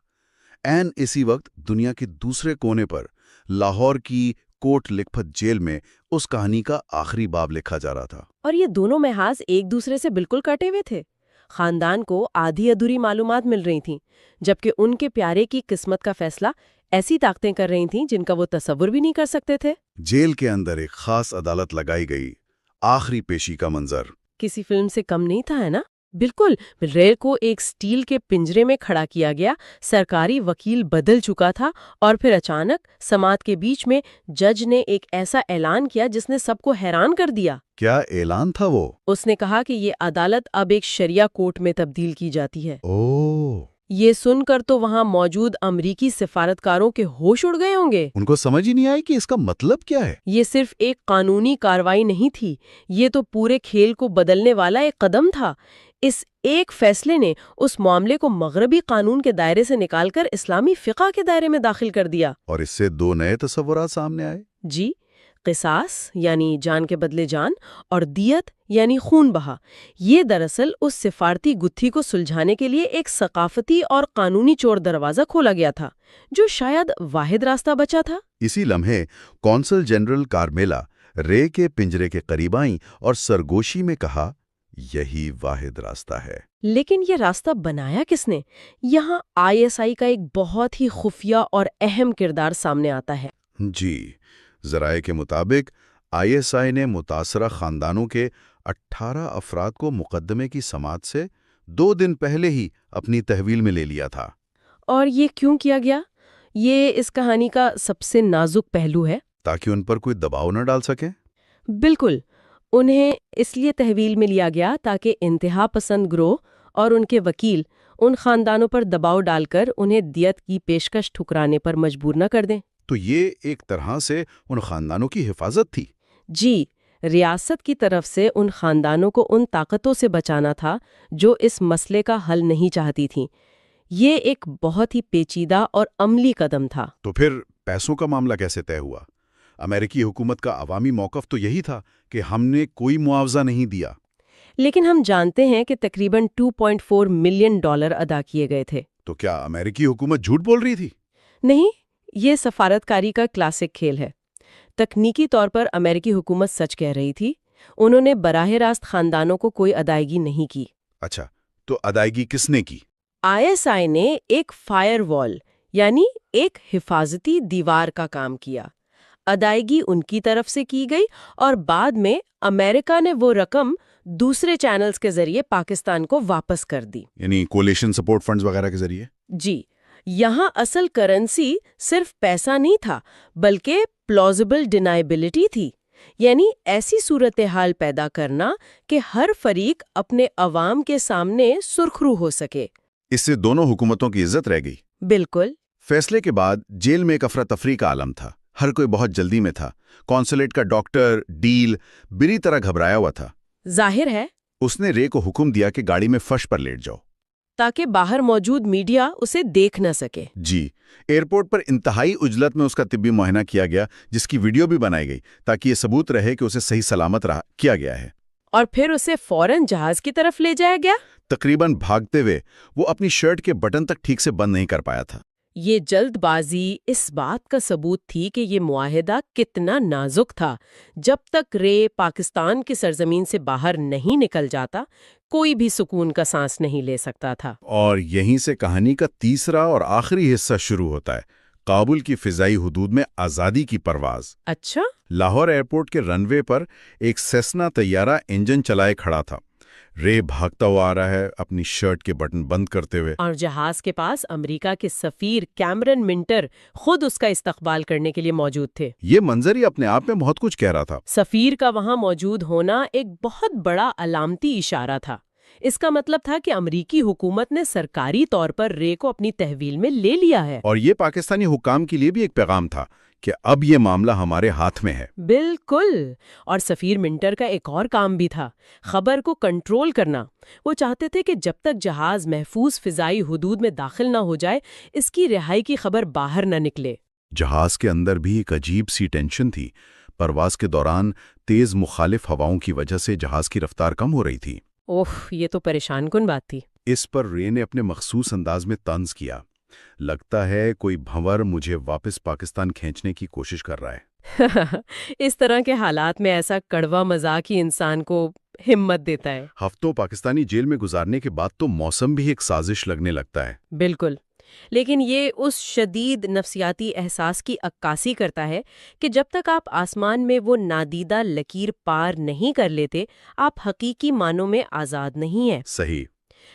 این اسی وقت دنیا کے دوسرے کونے پر لاہور کی کوٹ لکھپت جیل میں اس کہانی کا آخری باب لکھا جا رہا تھا۔ اور یہ دونوں محاذ ایک دوسرے سے بالکل کٹے ہوئے تھے۔ خاندان کو آدھی ادھوری معلومات مل رہی تھیں، جبکہ ان کے پیارے کی قسمت کا فیصلہ ایسی طاقتیں کر رہی تھیں جن کا وہ تصور بھی نہیں کر سکتے تھے۔ جیل کے اندر ایک خاص عدالت لگائی گئی۔ آخری پیشی کا منظر کسی فلم سے کم نہیں تھا، ہے نا؟ بالکل۔ رے کو ایک سٹیل کے پنجرے میں کھڑا کیا گیا، سرکاری وکیل بدل چکا تھا، اور پھر اچانک سماعت کے بیچ میں جج نے ایک ایسا اعلان کیا جس نے سب کو حیران کر دیا۔ کیا اعلان تھا وہ؟ اس نے کہا کہ یہ عدالت اب ایک شریعہ کورٹ میں تبدیل کی جاتی ہے۔ اوہ! یہ سن کر تو وہاں موجود امریکی سفارتکاروں کے ہوش اڑ گئے ہوں گے۔ ان کو سمجھ ہی نہیں آئی کہ اس کا مطلب کیا ہے۔ یہ صرف ایک قانونی کارروائی نہیں تھی، یہ تو پورے کھیل کو بدلنے والا ایک قدم تھا۔ اس ایک فیصلے نے اس معاملے کو مغربی قانون کے دائرے سے نکال کر اسلامی فقہ کے دائرے میں داخل کر دیا۔ اور اس سے دو نئے تصورات سامنے آئے۔ جی، قصاص یعنی جان کے بدلے جان، اور دیت یعنی خون بہا۔ یہ دراصل اس سفارتی گتھی کو سلجھانے کے لیے ایک ثقافتی اور قانونی چور دروازہ کھولا گیا تھا، جو شاید واحد راستہ بچا تھا۔ اسی لمحے کونسل جنرل کارمیلا رے کے پنجرے کے قریب آئیں اور سرگوشی میں کہا، یہی واحد راستہ ہے۔ لیکن یہ راستہ بنایا کس نے؟ یہاں ISI کا ایک بہت ہی خفیہ اور اہم کردار سامنے آتا ہے۔ جی، ذرائع کے مطابق ISI نے متاثرہ خاندانوں کے 18 افراد کو مقدمے کی سماعت سے 2 دن پہلے ہی اپنی تحویل میں لے لیا تھا۔ اور یہ کیوں کیا گیا؟ یہ اس کہانی کا سب سے نازک پہلو ہے۔ تاکہ ان پر کوئی دباؤ نہ ڈال سکیں۔ بالکل، انہیں اس لیے تحویل میں لیا گیا تاکہ انتہا پسند گروہ اور ان کے وکیل ان خاندانوں پر دباؤ ڈال کر انہیں دیت کی پیشکش ٹھکرانے پر مجبور نہ کر دیں۔ تو یہ ایک طرح سے ان خاندانوں کی حفاظت تھی۔ جی، ریاست کی طرف سے ان خاندانوں کو ان طاقتوں سے بچانا تھا جو اس مسئلے کا حل نہیں چاہتی تھیں۔ یہ ایک بہت ہی پیچیدہ اور عملی قدم تھا۔ تو پھر پیسوں کا معاملہ کیسے طے ہوا؟ امریکی حکومت کا عوامی موقف تو یہی تھا کہ ہم نے کوئی معاوضہ نہیں دیا۔ لیکن ہم جانتے ہیں کہ تقریباً $2.4 ملین ادا کیے گئے تھے۔ تو کیا امریکی حکومت جھوٹ بول رہی تھی؟ نہیں، یہ سفارتکاری کا کلاسک کھیل ہے۔ تکنیکی طور پر امریکی حکومت سچ کہہ رہی تھی، انہوں نے براہ راست خاندانوں کو کوئی ادائیگی نہیں کی۔ اچھا، تو ادائیگی کس نے کی؟ ISI نے ایک فائر وال یعنی ایک حفاظتی دیوار کا کام کیا۔ ادائیگی ان کی طرف سے کی گئی اور بعد میں امریکہ نے وہ رقم دوسرے چینلز کے ذریعے پاکستان کو واپس کر دی۔ یعنی کولیشن سپورٹ فنڈز وغیرہ کے ذریعے؟ جی، یہاں اصل کرنسی صرف پیسہ نہیں تھا بلکہ پلازیبل ڈینائبلٹی تھی، یعنی ایسی صورتحال پیدا کرنا کہ ہر فریق اپنے عوام کے سامنے سرخرو ہو سکے۔ اس سے دونوں حکومتوں کی عزت رہ گئی۔ بالکل۔ فیصلے کے بعد جیل میں ایک افراتفری کا عالم تھا۔ ہر کوئی بہت جلدی میں تھا۔ کونسولیٹ کا ڈاکٹر ڈیل بری طرح گھبرایا ہوا تھا۔ ظاہر ہے، اس نے رے کو حکم دیا کہ گاڑی میں فرش پر لیٹ جاؤ تاکہ باہر موجود میڈیا اسے دیکھ نہ سکے۔ جی، ایئرپورٹ پر انتہائی عجلت میں اس کا طبی معائنہ کیا گیا، جس کی ویڈیو بھی بنائی گئی تاکہ یہ ثبوت رہے کہ اسے صحیح سلامت رہا کیا گیا ہے۔ اور پھر اسے فوراً جہاز کی طرف لے جایا گیا۔ تقریباً بھاگتے ہوئے وہ اپنی شرٹ کے بٹن تک ٹھیک سے بند نہیں کر پایا تھا۔ یہ جلد بازی اس بات کا ثبوت تھی کہ یہ معاہدہ کتنا نازک تھا۔ جب تک رے پاکستان کی سرزمین سے باہر نہیں نکل جاتا، کوئی بھی سکون کا سانس نہیں لے سکتا تھا۔ اور یہیں سے کہانی کا تیسرا اور آخری حصہ شروع ہوتا ہے، کابل کی فضائی حدود میں آزادی کی پرواز۔ اچھا؟ لاہور ایئرپورٹ کے رن وے پر ایک سیسنا طیارہ انجن چلائے کھڑا تھا۔ رے بھاگتا ہوا آ رہا ہے، اپنی شرٹ کے بٹن بند کرتے ہوئے، اور جہاز کے پاس امریکہ کے سفیر کیمرن منٹر خود اس کا استقبال کرنے کے لیے موجود تھے۔ یہ منظر ہی اپنے آپ میں بہت کچھ کہہ رہا تھا۔ سفیر کا وہاں موجود ہونا ایک بہت بڑا علامتی اشارہ تھا۔ اس کا مطلب تھا کہ امریکی حکومت نے سرکاری طور پر رے کو اپنی تحویل میں لے لیا ہے۔ اور یہ پاکستانی حکام کے لیے بھی ایک پیغام تھا کہ اب یہ معاملہ ہمارے ہاتھ میں ہے۔ بالکل۔ اور سفیر منٹر کا ایک اور کام بھی تھا، خبر کو کنٹرول کرنا۔ وہ چاہتے تھے کہ جب تک جہاز محفوظ فضائی حدود میں داخل نہ ہو جائے، اس کی رہائی کی خبر باہر نہ نکلے۔ جہاز کے اندر بھی ایک عجیب سی ٹینشن تھی۔ پرواز کے دوران تیز مخالف ہواؤں کی وجہ سے جہاز کی رفتار کم ہو رہی تھی۔ اوہ، یہ تو پریشان کن بات تھی۔ اس پر رے نے اپنے مخصوص انداز میں طنز کیا، لگتا ہے کوئی بھنور مجھے واپس پاکستان کھینچنے کی کوشش کر رہا ہے۔ اس طرح کے حالات میں ایسا کڑوا مذاق ہی انسان کو ہمت دیتا ہے۔ ہفتوں پاکستانی جیل میں گزارنے کے بعد تو موسم بھی ایک سازش لگنے لگتا ہے۔ بالکل، لیکن یہ اس شدید نفسیاتی احساس کی عکاسی کرتا ہے کہ جب تک آپ آسمان میں وہ نادیدہ لکیر پار نہیں کر لیتے، آپ حقیقی معنوں میں آزاد نہیں ہیں۔ صحیح۔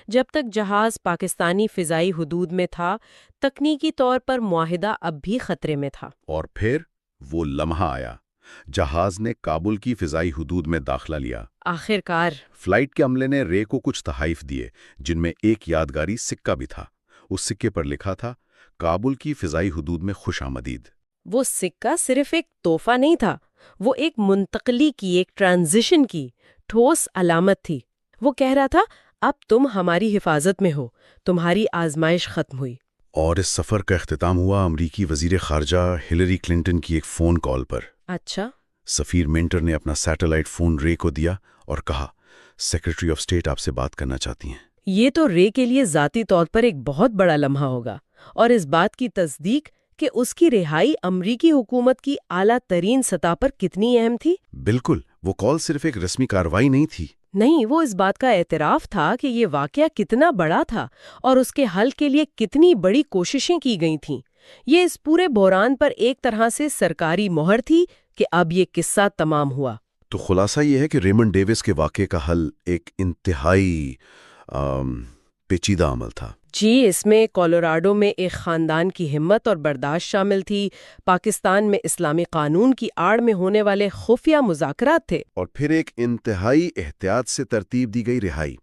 جب تک جہاز پاکستانی فضائی حدود میں تھا، تکنیکی طور پر معاہدہ اب بھی خطرے میں تھا۔ اور پھر وہ لمحہ آیا، جہاز نے کابل کی فضائی حدود میں داخلہ لیا۔ آخر کار فلائٹ کے عملے نے رے کو کچھ تحائف دیے، جن میں ایک یادگاری سکہ بھی تھا۔ اس سکے پر لکھا تھا، کابل کی فضائی حدود میں خوش آمدید۔ وہ سکہ صرف ایک تحفہ نہیں تھا، وہ ایک منتقلی کی، ایک ٹرانزیشن کی ٹھوس علامت تھی۔ وہ کہہ رہا تھا، اب تم ہماری حفاظت میں ہو، تمہاری آزمائش ختم ہوئی۔ اور اس سفر کا اختتام ہوا امریکی وزیر خارجہ ہلری کلنٹن کی ایک فون کال پر۔ اچھا؟ سفیر منٹر نے اپنا سیٹلائٹ فون رے کو دیا اور کہا، سیکرٹری آف اسٹیٹ آپ سے بات کرنا چاہتی ہیں۔ یہ تو رے کے لیے ذاتی طور پر ایک بہت بڑا لمحہ ہوگا، اور اس بات کی تصدیق کہ اس کی رہائی امریکی حکومت کی اعلیٰ ترین سطح پر کتنی اہم تھی۔ بالکل، وہ کال صرف ایک رسمی کارروائی نہیں تھی۔ نہیں، وہ اس بات کا اعتراف تھا کہ یہ واقعہ کتنا بڑا تھا اور اس کے حل کے لیے کتنی بڑی کوششیں کی گئی تھیں۔ یہ اس پورے بحران پر ایک طرح سے سرکاری مہر تھی کہ اب یہ قصہ تمام ہوا۔ تو خلاصہ یہ ہے کہ ریمنڈ ڈیوس کے واقعے کا حل ایک انتہائی پیچیدہ عمل تھا۔ جی، اس میں کولوراڈو میں ایک خاندان کی ہمت اور برداشت شامل تھی، پاکستان میں اسلامی قانون کی آڑ میں ہونے والے خفیہ مذاکرات تھے، اور پھر ایک انتہائی احتیاط سے ترتیب دی گئی رہائی۔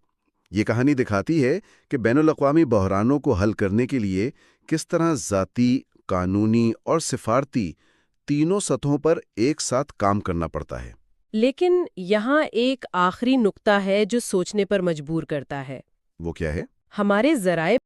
یہ کہانی دکھاتی ہے کہ بین الاقوامی بحرانوں کو حل کرنے کے لیے کس طرح ذاتی، قانونی اور سفارتی تینوں سطحوں پر ایک ساتھ کام کرنا پڑتا ہے۔ لیکن یہاں ایک آخری نقطہ ہے جو سوچنے پر مجبور کرتا ہے۔ وہ کیا ہے؟ ہمارے ذرائع